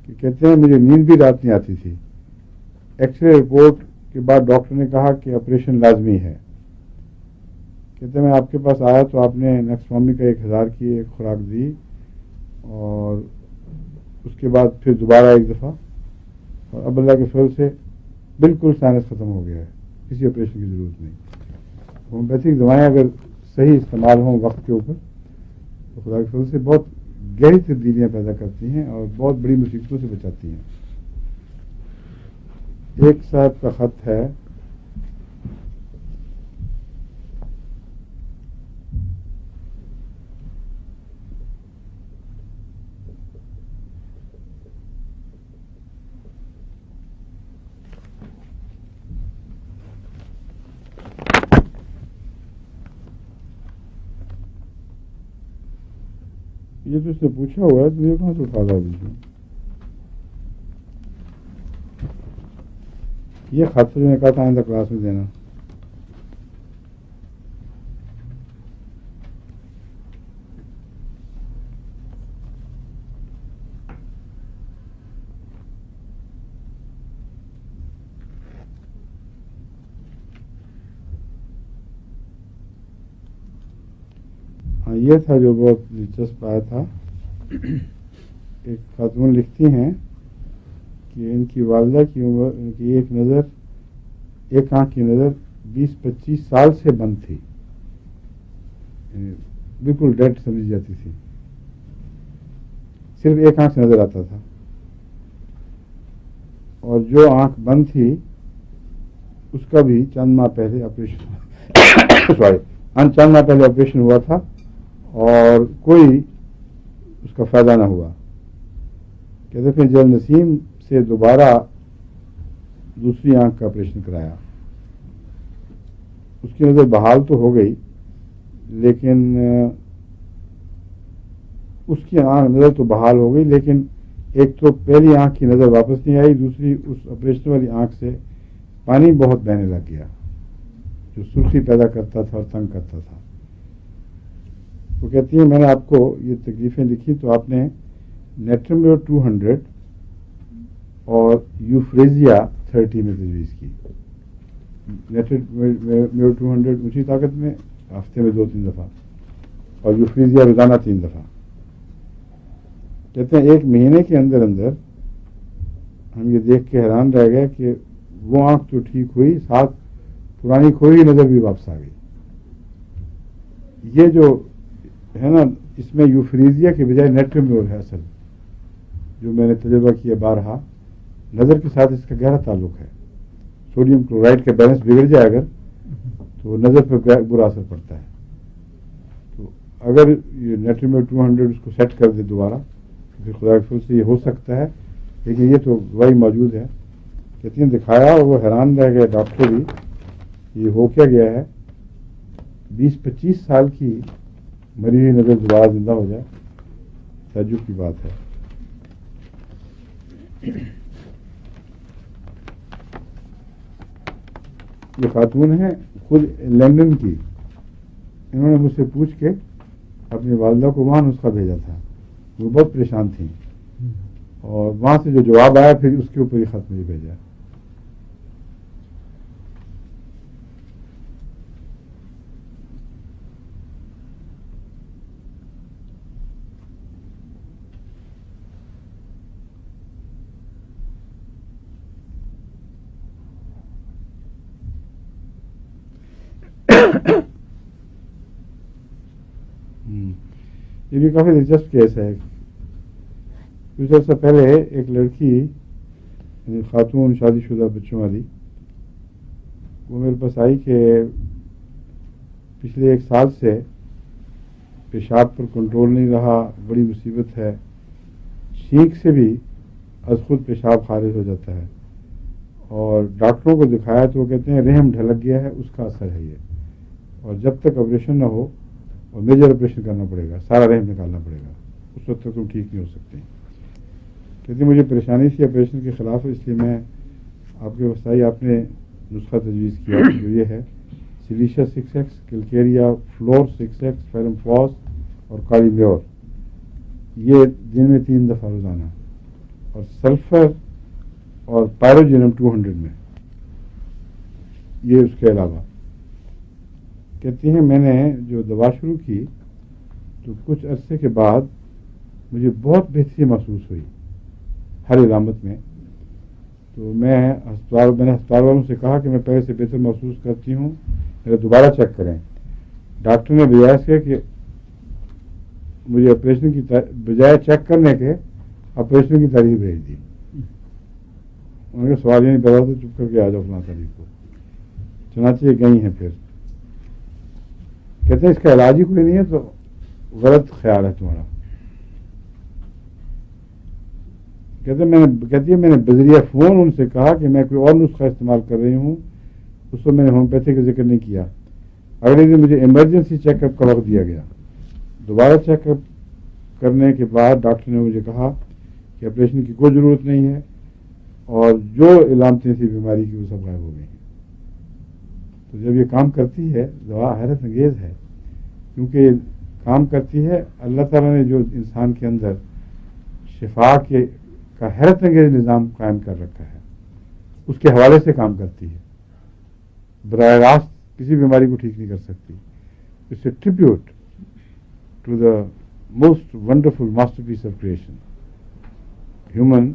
کہ کہتے ہیں مجھے نیند بھی رات نہیں آتی تھی. ایکس رے رپورٹ کے بعد ڈاکٹر نے کہا کہ آپریشن لازمی ہے. کہتے ہیں میں آپ کے پاس آیا تو آپ نے نیکسفامی کا 1000 کی ایک خوراک دی، اور اس کے بعد پھر دوبارہ ایک دفعہ، اور اب اللہ کے فضل سے بالکل سائنس ختم ہو گیا ہے، کسی آپریشن کی ضرورت نہیں. ہومیوپیتھک دوائیں اگر صحیح استعمال ہوں وقت کے اوپر تو خدا کے فضل سے بہت گہری تبدیلیاں پیدا کرتی ہیں اور بہت بڑی مصیبتوں سے بچاتی ہیں. ایک صاحب کا خط ہے، یہ تو اس نے پوچھا ہوا ہے، تو یہ کہاں سے اٹھا لا دیجیے. یہ خط جو نے کہا تھا آئندہ کلاس میں دینا. ہاں یہ تھا جو بہت دلچسپ آیا تھا. ایک خاتون لکھتی ہیں کہ ان کی والدہ کی عمر، ان کی ایک آنکھ کی نظر 20-25 سال سے بند تھی، بالکل ڈیڈ سمجھ جاتی تھی، صرف ایک آنکھ سے نظر آتا تھا. اور جو آنکھ بند تھی اس کا بھی چند ماہ پہلے آپریشن ہوا تھا اور کوئی اس کا فائدہ نہ ہوا. کہتے پھر جب نسیم سے دوبارہ دوسری آنکھ کا آپریشن کرایا، اس کی نظر بحال تو ہو گئی، لیکن اس کی نظر تو بحال ہو گئی، لیکن ایک تو پہلی آنکھ کی نظر واپس نہیں آئی، دوسری اس آپریشن والی آنکھ سے پانی بہت بہنے لگ گیا جو سرخی پیدا کرتا تھا اور تنگ کرتا تھا. وہ کہتی ہیں میں نے آپ کو یہ تکلیفیں لکھی تو آپ نے نیٹرمیور 200 اور یوفریزیا 30 میں تجویز کی. نیٹرمیور 200 اونچی طاقت میں ہفتے میں 2-3 دفعہ اور یوفریزیا روزانہ 3 دفعہ. کہتے ہیں 1 مہینے کے اندر ہم یہ دیکھ کے حیران رہ گئے کہ وہ آنکھ تو ٹھیک ہوئی، ساتھ پرانی کھوئی نظر بھی واپس آ گئی. یہ جو ہے نا، اس میں یوفریزیا کے بجائے نیٹرمیور ہے اصل، جو میں نے تجربہ کیا بارہا. نظر کے ساتھ اس کا گہرا تعلق ہے. سوڈیم کلورائڈ کا بیلنس بگڑ جائے اگر تو نظر پر برا اثر پڑتا ہے. تو اگر یہ نیٹرمیور 200 اس کو سیٹ کر دے دوبارہ تو پھر خدا کے فضل سے یہ ہو سکتا ہے. لیکن یہ تو دوائی موجود ہے. کہتی ہیں دکھایا اور وہ حیران رہ گئے ڈاکٹر بھی، یہ ہو کیا گیا ہے. 20-25 سال کی مری ہوئی نظر دوبارہ زندہ ہو جائے، تعجب کی بات ہے. یہ خاتون ہیں خود لندن کی، انہوں نے مجھ سے پوچھ کے اپنی والدہ کو وہاں نسخہ بھیجا تھا. وہ بہت پریشان تھیں اور وہاں سے جو جواب آیا پھر اس کے اوپر یہ خط مجھے بھیجا. یہ بھی کافی دلچسپ کیس ہے. کچھ عرصہ پہلے ایک لڑکی، یعنی خاتون شادی شدہ بچوں والی، وہ میرے پاس آئی کہ پچھلے 1 سال سے پیشاب پر کنٹرول نہیں رہا، بڑی مصیبت ہے، چھینک سے بھی از خود پیشاب خارج ہو جاتا ہے. اور ڈاکٹروں کو دکھایا تو وہ کہتے ہیں رحم ڈھلک گیا ہے، اس کا اثر ہے یہ، اور جب تک آپریشن نہ ہو اور میجر آپریشن کرنا پڑے گا، سارا رحم نکالنا پڑے گا، اس وقت تک تم ٹھیک نہیں ہو سکتے. کہتے مجھے پریشانی تھی آپریشن کے خلاف، اس لیے میں آپ کے وسائی آپ نے نسخہ تجویز کیا جو یہ ہے سلیشیا 6X، کلکیریا فلور 6X، فیرم فاس اور کالی میور. یہ دن میں 3 دفعہ روزانہ، اور سلفر اور پائروجینم 200 میں، یہ اس کے علاوہ. کہتی ہیں میں نے جو دوا شروع کی تو کچھ عرصے کے بعد مجھے بہت بہتری محسوس ہوئی ہر علامت میں. تو میں نے ہسپتال والوں سے کہا کہ میں پہلے سے بہتر محسوس کرتی ہوں، میرا دوبارہ چیک کریں. ڈاکٹر نے بجائے سے کہ مجھے آپریشن کی بجائے چیک کرنے کے آپریشن کی تاریخ بھیج دی. انہوں نے سوال ہی نہیں پیدا تو چپ کر کے آ جاؤ فلاں تاریخ کو. چنانچہ یہ گئی ہیں. پھر کہتے ہیں اس کا علاج ہی کوئی نہیں ہے تو غلط خیال ہے تمہارا. کہتی ہے میں نے بذریعہ فون ان سے کہا کہ میں کوئی اور نسخہ استعمال کر رہی ہوں. اس وقت میں نے ہومیوپیتھی کا ذکر نہیں کیا. اگلے دن مجھے ایمرجنسی چیک اپ کا وقت دیا گیا. دوبارہ چیک اپ کرنے کے بعد ڈاکٹر نے مجھے کہا کہ آپریشن کی کوئی ضرورت نہیں ہے اور جو علامتیں تھیں بیماری کی وہ سب غائب ہو گئی ہیں. تو جب یہ کام کرتی ہے دوا حیرت انگیز ہے، کیونکہ یہ کام کرتی ہے. اللہ تعالیٰ نے جو انسان کے اندر شفا کا حیرت انگیز نظام قائم کر رکھا ہے اس کے حوالے سے کام کرتی ہے. براہ راست کسی بیماری کو ٹھیک نہیں کر سکتی. اس سے tribute to the most wonderful masterpiece of creation. Human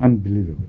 unbelievable.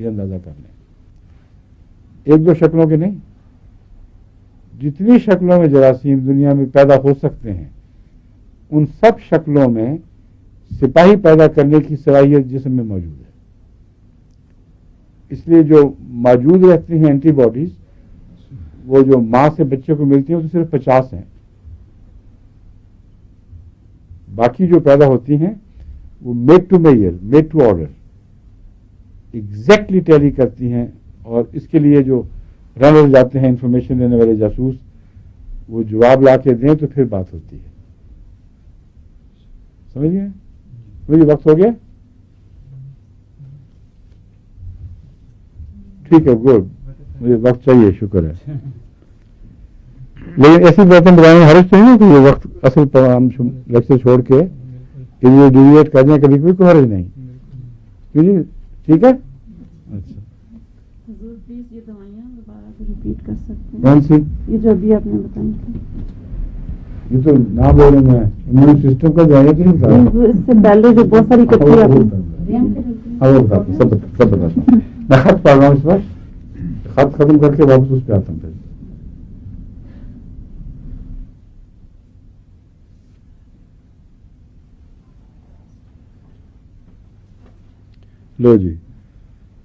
یہ اندازہ کر لیں. ایک دو شکلوں کے نہیں، جتنی شکلوں میں جراثیم دنیا میں پیدا ہو سکتے ہیں ان سب شکلوں میں سپاہی پیدا کرنے کی صلاحیت جسم میں موجود ہے. اس لیے جو موجود رہتی ہیں اینٹی باڈیز وہ جو ماں سے بچے کو ملتی ہیں وہ تو صرف 50 ہیں. باقی جو پیدا ہوتی ہیں وہ made to measure, made to order exactly tally کرتی ہیں. اور اس کے لیے جو رنر جاتے ہیں انفارمیشن دینے والے جاسوس وہ جواب لا کے دیں تو پھر بات ہوتی ہے. سمجھ گئے؟ مجھے وقت ہو گیا؟ ٹھیک ہے، گڈ. مجھے وقت چاہیے، شکر ہے. لیکن ایسی باتیں بتانے حرج تو نہیں کہ یہ وقت اصل پر ہم لیکچر چھوڑ کے یہ ڈیویٹ کر دیں، کبھی کوئی حرج نہیں. جی ٹھیک ہے. اچھا حضور پلیز یہ دوائیاں دوبارہ ریپیٹ کر سکتے ہیں؟ کون سی؟ یہ جو ابھی آپ نے بتائی تھی. یہ تو نہ بولے میں امیون سسٹم کا جائے کہ نہیں. اس سے پہلے جو بہت ساری کٹھی آپ ہاں وہ بتاتا ہوں، سب بتاتا ہوں. میں خط پڑھ رہا ہوں اس وقت، خط ختم کر کے واپس اس پہ آتا ہوں. پھر لو جی،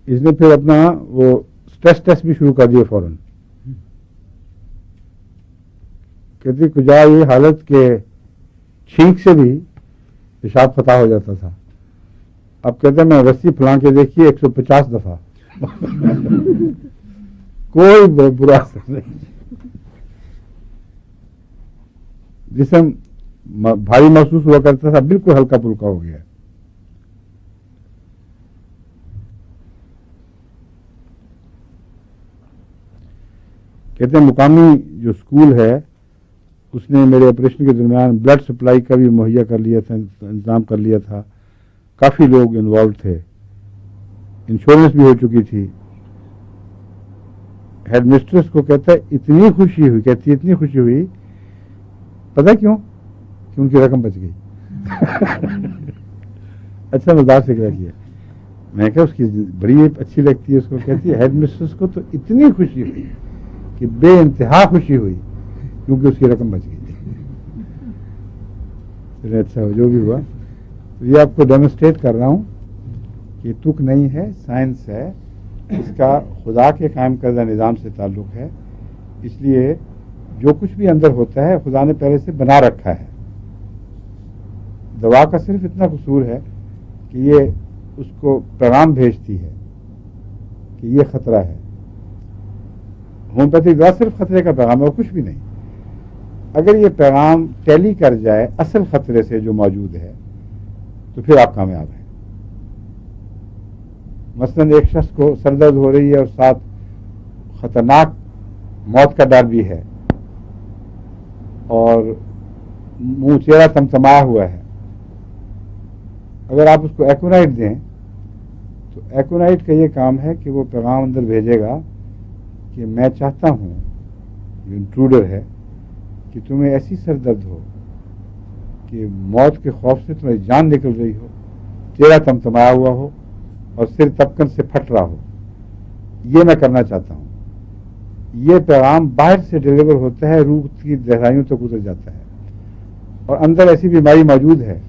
اس نے پھر اپنا وہ اسٹریس ٹیسٹ بھی شروع کر دیا فوراً. کہتی کجا یہ حالت کے چھینک سے بھی پیشاب فتح ہو جاتا تھا. اب کہتے ہیں میں رسی پھلان کے دیکھیے 150 دفعہ کوئی برا اثر نہیں. جسم بھاری محسوس ہوا کرتا تھا بالکل ہلکا پھلکا ہو گیا. کہتے ہیں مقامی جو اسکول ہے اس نے میرے آپریشن کے درمیان بلڈ سپلائی کا بھی مہیا کر لیا تھا، انتظام کر لیا تھا. کافی لوگ انوالو تھے، انشورنس بھی ہو چکی تھی. ہیڈ مسٹریس کو کہتا ہے اتنی خوشی ہوئی، کہتی اتنی خوشی ہوئی، پتہ کیوں؟ کہ ان کی رقم بچ گئی. اچھا مزاق سے کیا کیا. میں کہا اس کی بڑی اچھی لگتی ہے اس کو. کہتی ہے ہیڈ مسٹریس کو تو اتنی خوشی ہوئی کہ بے انتہا خوشی ہوئی کیونکہ اس کی رقم بچ گئی. اچھا ہو جو بھی ہوا. تو یہ آپ کو ڈیمونسٹریٹ کر رہا ہوں کہ تک نہیں ہے، سائنس ہے، اس کا خدا کے قائم کردہ نظام سے تعلق ہے. اس لیے جو کچھ بھی اندر ہوتا ہے خدا نے پہلے سے بنا رکھا ہے. دوا کا صرف اتنا قصور ہے کہ یہ اس کو پیغام بھیجتی ہے کہ یہ خطرہ ہے. ہومیوپیتھک دوا صرف خطرے کا پیغام ہے اور کچھ بھی نہیں. اگر یہ پیغام ٹیلی کر جائے اصل خطرے سے جو موجود ہے تو پھر آپ کامیاب ہیں. مثلاً ایک شخص کو سر درد ہو رہی ہے اور ساتھ خطرناک موت کا ڈر بھی ہے اور منہ چہرہ تمتمایا ہوا ہے. اگر آپ اس کو ایکونائٹ دیں تو ایکونائٹ کا یہ کام ہے کہ وہ پیغام اندر بھیجے گا کہ میں چاہتا ہوں، جو انٹروڈر ہے، کہ تمہیں ایسی سر درد ہو کہ موت کے خوف سے تمہاری جان نکل رہی ہو، چہرہ تمتمایا ہوا ہو اور سر تپکن سے پھٹ رہا ہو. یہ میں کرنا چاہتا ہوں. یہ پیغام باہر سے ڈیلیور ہوتا ہے، روح کی گہرائیوں تک اتر جاتا ہے اور اندر ایسی بیماری موجود ہے.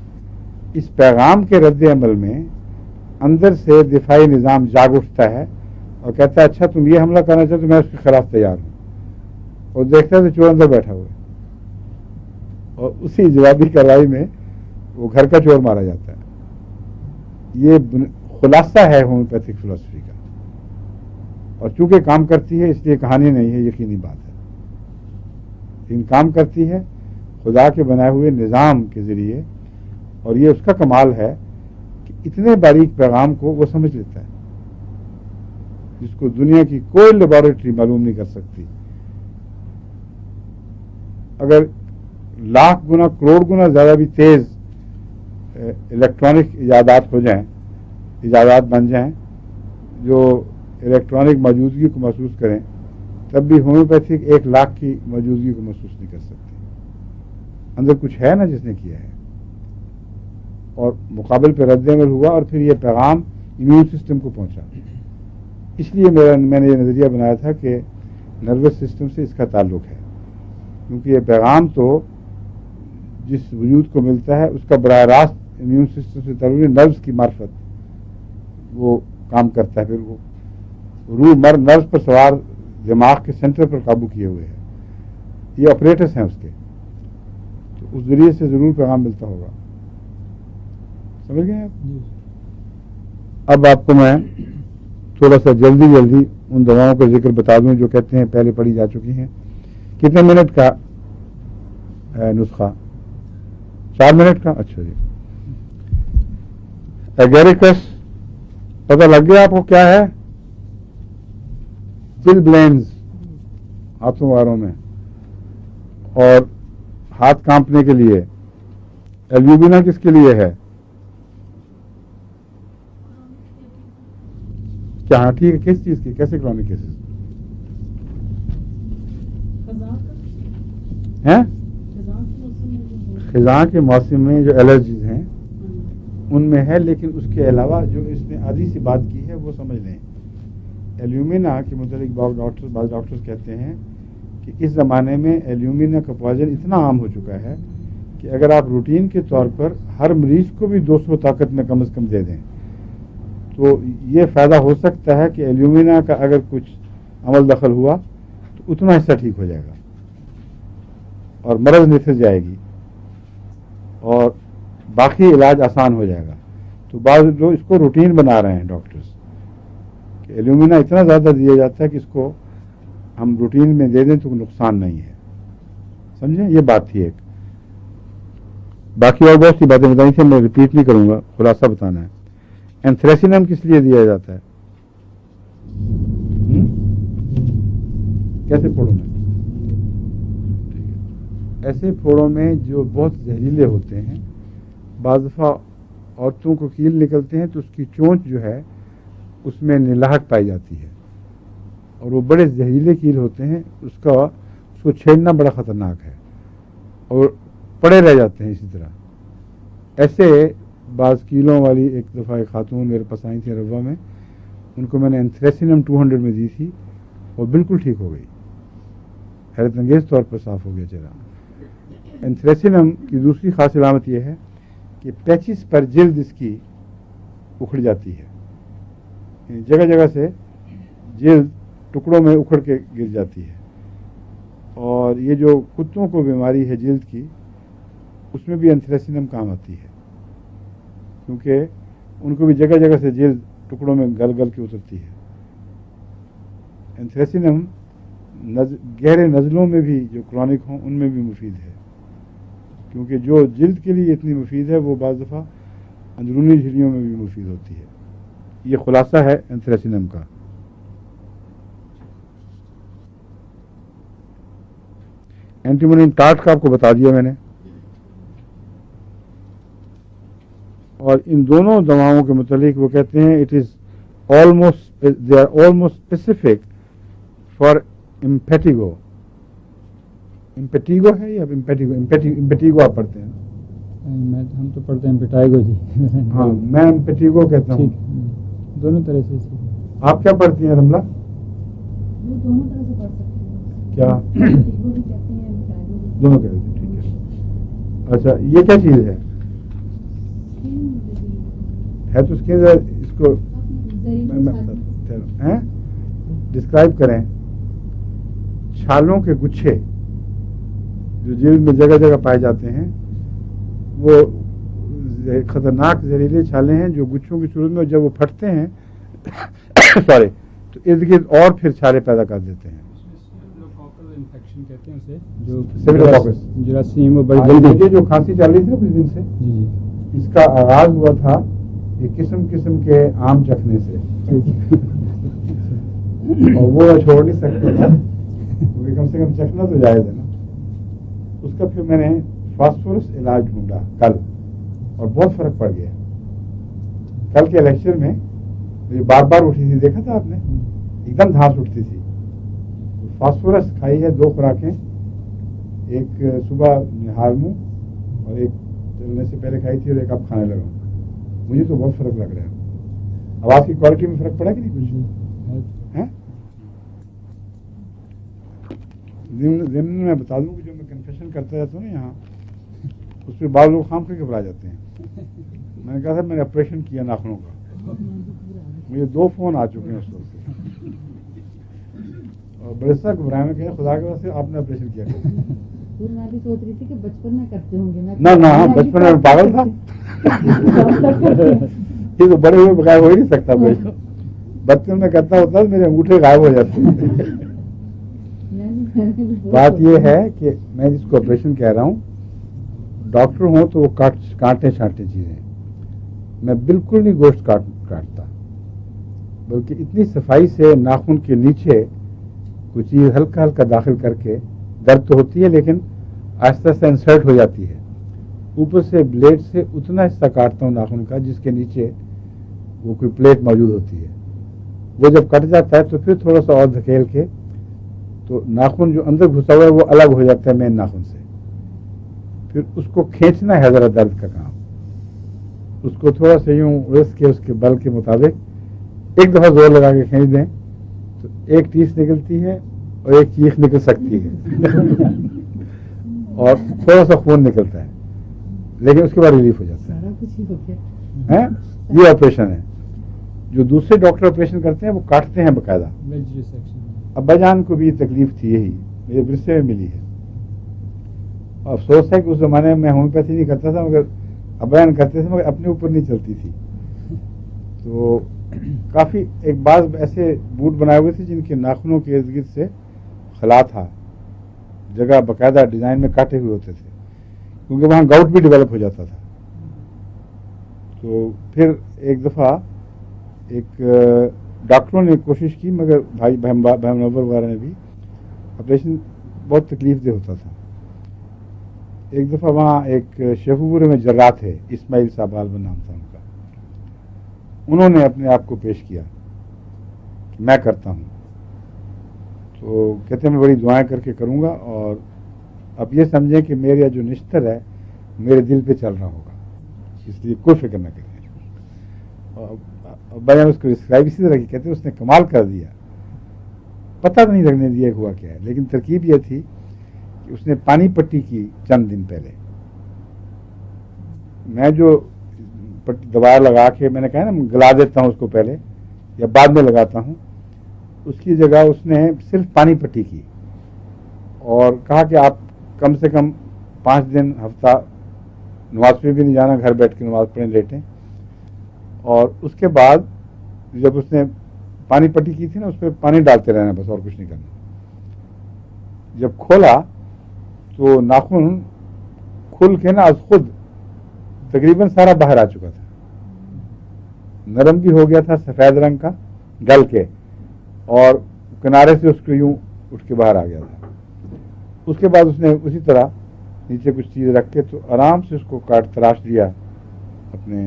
اس پیغام کے رد عمل میں اندر سے دفاعی نظام جاگ اٹھتا ہے اور کہتا ہے اچھا تم یہ حملہ کرنا چاہتے تو میں اس کے خلاف تیار ہوں. اور دیکھتا ہے تو چور اندر بیٹھا ہوا ہے اور اسی جوابی کارروائی میں وہ گھر کا چور مارا جاتا ہے. یہ خلاصہ ہے ہومیوپیتھک فلسفی کا اور چونکہ کام کرتی ہے اس لیے کہانی نہیں ہے، یقینی بات ہے. لیکن کام کرتی ہے خدا کے بنائے ہوئے نظام کے ذریعے اور یہ اس کا کمال ہے کہ اتنے باریک پیغام کو وہ سمجھ لیتا ہے جس کو دنیا کی کوئی لیبارٹری معلوم نہیں کر سکتی. اگر لاکھ گنا کروڑ گنا زیادہ بھی تیز الیکٹرانک ایجادات ہو جائیں، ایجادات بن جائیں جو الیکٹرانک موجودگی کو محسوس کریں، تب بھی ہومیوپیتھک 1,00,000 کی موجودگی کو محسوس نہیں کر سکتی. اندر کچھ ہے نا جس نے کیا ہے اور مقابل پہ رد عمل ہوا اور پھر یہ پیغام امیون سسٹم کو پہنچا اس لیے میں نے یہ نظریہ بنایا تھا کہ نروس سسٹم سے اس کا تعلق ہے، کیونکہ یہ پیغام تو جس وجود کو ملتا ہے اس کا براہ راست امیون سسٹم سے تعلق ہے، نروس کی معرفت وہ کام کرتا ہے، پھر وہ روح نروس پر سوار دماغ کے سینٹر پر قابو کیے ہوئے ہے، یہ آپریٹرس ہیں اس کے، تو اس ذریعے سے ضرور پیغام ملتا ہوگا. سمجھ گئے آپ؟ اب آپ کو میں تھوڑا سا جلدی ان دواؤں کا ذکر بتا دوں جو کہتے ہیں پہلے پڑھی جا چکی ہیں. کتنے منٹ کا نسخہ؟ 4 منٹ کا. اچھا جی. ایگیریکس پتہ لگ گیا آپ کو کیا ہے؟ چل بلینز ہاتھوں واروں میں اور ہاتھ کانپنے کے لیے. ایلوبینا کس کے لیے ہے؟ کیا ہاں ٹھیک ہے. کس چیز کی؟ کیسے کرونک کیسز ہیں؟ خزاں کے موسم میں جو الرجیز ہیں ان میں ہے، لیکن اس کے علاوہ جو اس نے آدھی سی بات کی ہے وہ سمجھ لیں. ایلومینا کے متعلق بعض ڈاکٹرز کہتے ہیں کہ اس زمانے میں ایلومینا کا پوائزن اتنا عام ہو چکا ہے کہ اگر آپ روٹین کے طور پر ہر مریض کو بھی 200 طاقت میں کم از کم دے دیں تو یہ فائدہ ہو سکتا ہے کہ ایلومینا کا اگر کچھ عمل دخل ہوا تو اتنا حصہ ٹھیک ہو جائے گا اور مرض نتر جائے گی اور باقی علاج آسان ہو جائے گا. تو بعض لوگ اس کو روٹین بنا رہے ہیں ڈاکٹرز کہ ایلومینا اتنا زیادہ دیا جاتا ہے کہ اس کو ہم روٹین میں دے دیں تو نقصان نہیں ہے. سمجھیں؟ یہ بات تھی ایک. باقی اور بہت سی باتیں بتائی تھیں، میں ریپیٹ نہیں کروں گا، خلاصہ بتانا ہے. اینتھریسینم کس لیے دیا جاتا ہے؟ کیسے پھوڑوں میں؟ ایسے پھوڑوں میں جو بہت زہریلے ہوتے ہیں، بعض دفعہ عورتوں کو کیل نکلتے ہیں تو اس کی چونچ جو ہے اس میں نلاہٹ پائی جاتی ہے اور وہ بڑے زہریلے کیل ہوتے ہیں، اس کو چھیڑنا بڑا خطرناک ہے اور پڑے رہ جاتے ہیں اسی طرح. ایسے بعض کیلوں والی ایک دفعہ ایک خاتون میرے پاس آئی تھی روا میں، ان کو میں نے اینتھریسینم 200 میں دی تھی اور بالکل ٹھیک ہو گئی، حیرت انگیز طور پر صاف ہو گیا چہرہ. اینتھریسینم کی دوسری خاص علامت یہ ہے کہ پیچز پر جلد اس کی اکھڑ جاتی ہے، جگہ جگہ سے جلد ٹکڑوں میں اکھڑ کے گر جاتی ہے. اور یہ جو کتوں کو بیماری ہے جلد کی، اس میں بھی اینتھریسینم کام آتی ہے کیونکہ ان کو بھی جگہ جگہ سے جلد ٹکڑوں میں گل گل کے اترتی ہے. اینتھریسینم گہرے نزلوں میں بھی جو کرونک ہوں ان میں بھی مفید ہے، کیونکہ جو جلد کے لیے اتنی مفید ہے وہ بعض دفعہ اندرونی جھلیوں میں بھی مفید ہوتی ہے. یہ خلاصہ ہے اینتھریسینم کا. اینٹیمونیم ٹارٹ کا آپ کو بتا دیا میں نے. اور ان دونوں دواؤں کے متعلق وہ کہتے ہیں it is they are almost specific for impetigo. Impetigo ہے یا امپیٹیگو آپ پڑھتے ہیں؟ ہم تو پڑھتے ہیں امپیٹائیگو جی. ہاں میں امپیٹیگو کہتا ہوں. دونوں طرح سے. آپ کیا پڑھتی ہیں رملہ؟ وہ دونوں طرح سے پڑھ سکتے ہیں. کیا؟ وہ بھی کہتے ہیں دونوں کہتے ہیں. ٹھیک ہے. اچھا یہ کیا چیز ہے تو اس کے اندر اس کو ڈسکرائب کریں. چھالوں کے گچھے جو جلد میں جگہ جگہ پائے جاتے ہیں وہ خطرناک زہریلے چھالے ہیں جو گچھوں کی صورت میں جب وہ پھٹتے ہیں سوری تو ارد گرد اور پھر چھالے پیدا کر دیتے ہیں. انفیکشن کہتے ہیں اسے، جو جراثیم مجھے جو کھانسی چل رہی تھی نا کچھ دن سے، اس کا آغاز ہوا تھا ایک قسم کے آم چکھنے سے اور وہ چھوڑ نہیں سکتے تھے کیونکہ کم سے کم چکھنا تو جائز ہے نا. اس کا پھر میں نے فاسفورس علاج ڈھونڈا کل اور بہت فرق پڑ گیا. کل کے لیکچر میں مجھے بار بار اٹھی تھی، دیکھا تھا آپ نے، ایک دم دھانس اٹھتی تھی. فاسفورس کھائی ہے 2 خوراکیں، ایک صبح نہار منہ اور ایک چلنے سے پہلے کھائی تھی اور ایک اب کھانے لگا. مجھے تو بہت فرق لگ رہا ہے. آواز کی کوالٹی میں فرق پڑا کہ نہیں کچھ؟ ضمن میں بتا دوں کہ جو میں کنفیشن کرتا رہتا ہوں نا یہاں، اس پہ بعض لوگ خام کے گھبرا جاتے ہیں. میں نے کہا تھا میں نے آپریشن کیا ناخنوں کا، مجھے 2 فون آ چکے ہیں اس وقت، اور بڑے سا گھبرایا. میں کہا خدا کے واسطے آپ نے آپریشن کیا. میں بھی سوچ رہی تھی کہ بچپن میں کرتے ہوں گے. نہ بچپن میں پاگل تھا. یہ تو بڑے ہوئے بغیر ہو ہی نہیں سکتا. بچپن میں کرتا ہوتا میرے انگوٹھے غائب ہو جاتے. بات یہ ہے کہ میں جس کو آپریشن کہہ رہا ہوں، ڈاکٹر ہوں تو وہ کانٹے چھانٹے چیزیں، میں بالکل نہیں گوشت کاٹتا، بلکہ اتنی صفائی سے ناخن کے نیچے کوئی چیز ہلکا ہلکا داخل کر کے، درد تو ہوتی ہے لیکن آہستہ آہستہ انسرٹ ہو جاتی ہے، اوپر سے بلیڈ سے اتنا حصہ کاٹتا ہوں ناخن کا جس کے نیچے وہ کوئی پلیٹ موجود ہوتی ہے. وہ جب کٹ جاتا ہے تو پھر تھوڑا سا اور دھکیل کے تو ناخن جو اندر گھسا ہوا ہے وہ الگ ہو جاتا ہے مین ناخن سے. پھر اس کو کھینچنا ہے ذرا درد کا کام. اس کو تھوڑا سا یوں رس کے اس کے بل کے مطابق ایک دفعہ زور لگا کے کھینچ دیں تو ایک ٹیس نکلتی ہے اور ایک چیخ نکل سکتی ہے اور تھوڑا سا خون نکلتا ہے، لیکن اس کے بعد ریلیف ہو جاتا ہے. یہ آپریشن ہے. جو دوسرے ڈاکٹر آپریشن کرتے ہیں وہ کاٹتے ہیں باقاعدہ. ابا جان کو بھی تکلیف تھی، یہی میرے ورثے میں ملی ہے. افسوس ہے کہ اس زمانے میں ہومیوپیتھی نہیں کرتا تھا، مگر ابا جان کرتے تھے، مگر اپنے اوپر نہیں چلتی تھی. تو کافی ایک بعض ایسے بوٹ بنائے ہوئے تھے جن کے ناخنوں کے ارد گرد سے خلا تھا، جگہ باقاعدہ ڈیزائن میں کاٹے ہوئے ہوتے تھے، کیونکہ وہاں گاؤٹ بھی ڈیولپ ہو جاتا تھا. تو پھر ایک دفعہ ایک ڈاکٹروں نے کوشش کی، مگر بھائی بہن وغیرہ نے بھی، آپریشن بہت تکلیف دہ ہوتا تھا. ایک دفعہ وہاں ایک شیخوپورے میں جراح تھے، اسماعیل صاحب غالباً نام تھا ان کا، انہوں نے اپنے آپ کو پیش کیا کہ میں کرتا ہوں. تو کہتے ہیں میں بڑی دعائیں کر کے کروں گا، اور اب یہ سمجھیں کہ میرا جو نشتر ہے میرے دل پہ چل رہا ہوگا، اس لیے کوئی فکر نہ کریں. ابا جان اس کو ڈسکرائب اسی طرح کی کہتے ہیں، اس نے کمال کر دیا، پتہ نہیں لگنے دیا ہوا کیا ہے. لیکن ترکیب یہ تھی کہ اس نے پانی پٹی کی چند دن پہلے. میں جو دوا لگا کے میں نے کہا نا گلا دیتا ہوں اس کو پہلے یا بعد میں لگاتا ہوں، اس کی جگہ اس نے صرف پانی پٹی کی اور کہا کہ آپ کم سے کم 5 دن ہفتہ نماز پہ بھی نہیں جانا، گھر بیٹھ کے نماز پڑھیں لیٹیں. اور اس کے بعد جب اس نے پانی پٹی کی تھی نا، اس پہ پانی ڈالتے رہنا بس، اور کچھ نہیں کرنا. جب کھولا تو ناخن کھل کے نا از خود تقریباً سارا باہر آ چکا تھا، نرم بھی ہو گیا تھا، سفید رنگ کا گل کے، اور کنارے سے اس کو یوں اٹھ کے باہر آ گیا تھا. اس کے بعد اس نے اسی طرح نیچے کچھ چیز رکھ کے تو آرام سے اس کو کاٹ تراش دیا اپنے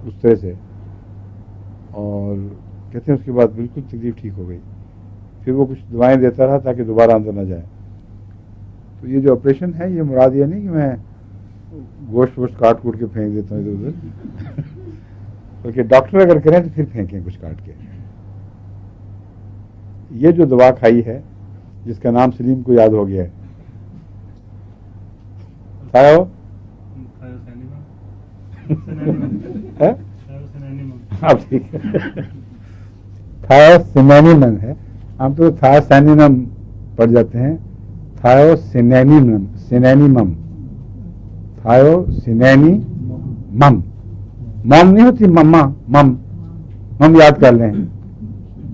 اس طرح سے، اور کہتے ہیں اس کے بعد بالکل تکلیف ٹھیک ہو گئی. پھر وہ کچھ دوائیں دیتا رہا تاکہ دوبارہ اندر نہ جائے. تو یہ جو آپریشن ہے یہ مراد یہ نہیں کہ میں گوشت ووشت کاٹ کوٹ کے پھینک دیتا ہوں ادھر ادھر، بلکہ ڈاکٹر اگر کریں تو پھر پھینکیں کچھ کاٹ کے. یہ جو دوا کھائی ہے جس کا نام سلیم کو یاد ہو گیا ہے، ٹھیک ہے، تھائوسینینمم ہے. ہم تو تھائوسینینم پڑھ جاتے ہیں، تھائوسینینمم، سینینمم، تھائوسینینمم، مم نہیں ہوتی مما، مم مم یاد کر لیں،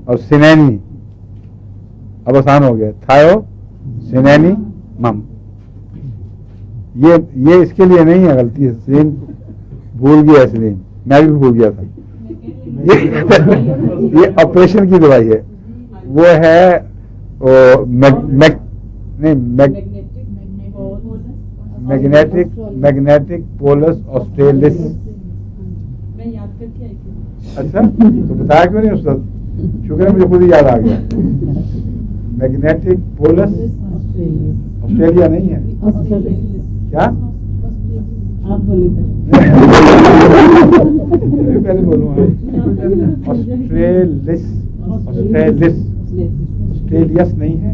اور سینینی اب آسان ہو گیا، تھائوسینینمم. یہ اس کے لیے نہیں ہے، غلطی ہے، سلیم بھول گیا، سلیم میں بھی بھول گیا تھا. یہ آپریشن کی دوائی ہے، وہ ہے میگنیٹک پولس آسٹریلس. اچھا تو بتایا کیوں نہیں استاد؟ شکر ہے مجھے خود ہی یاد آ گیا. میگنیٹک پولس آسٹریلیا نہیں ہے کیا؟ پہلے بولوں آسٹریلس، آسٹریلس، آسٹریلیس نہیں ہے،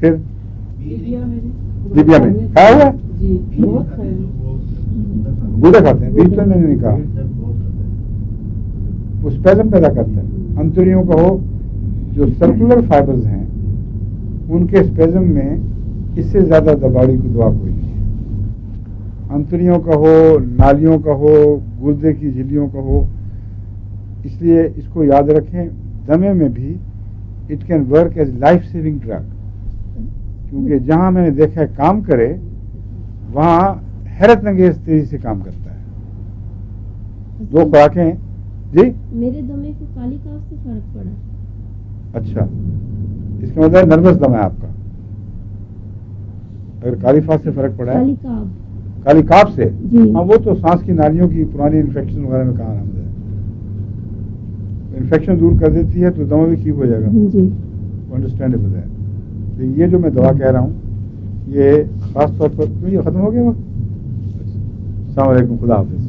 پھر لیبیا میں لیبیا میں کھایا ہوا ہے؟ جی بہت کھائے ہیں. گودا کھاتے ہیں، بیج تو میں نے نہیں کہا. وہ اسپیزم پیدا کرتا ہے. انتڑیوں کا ہو جو سرکولر فائبرز ہیں ان کے اسپیزم میں اس سے زیادہ دباڑی کی دوا کوئی نہیں ہے. انتڑیوں کا ہو، نالیوں کا ہو، گردے کی جھلیوں کا ہو. اس لیے اس کو یاد رکھیں، دمے میں بھی it can work as life saving drug, کیونکہ جہاں میں نے دیکھا ہے کام کرے وہاں حیرت انگیز تیزی سے کام کرتا ہے. 2 خوراکیں جی. میرے دمے کو کالی کاف سے فرق پڑا. اچھا، اس کا مطلب نروس دم ہے آپ کا. اگر کالی فاس سے فرق پڑا ہے، کالی کاف سے، ہاں وہ تو سانس کی نالیوں کی پرانی انفیکشن وغیرہ میں کہاں آمد ہے. انفیکشن دور کر دیتی ہے تو دما بھی ٹھیک ہو جائے گا. انڈرسٹینڈیبل ہے. لیکن یہ جو میں دوا کہہ رہا ہوں یہ خاص طور پر یہ ختم ہو گیا وقت. السلام علیکم، خدا حافظ.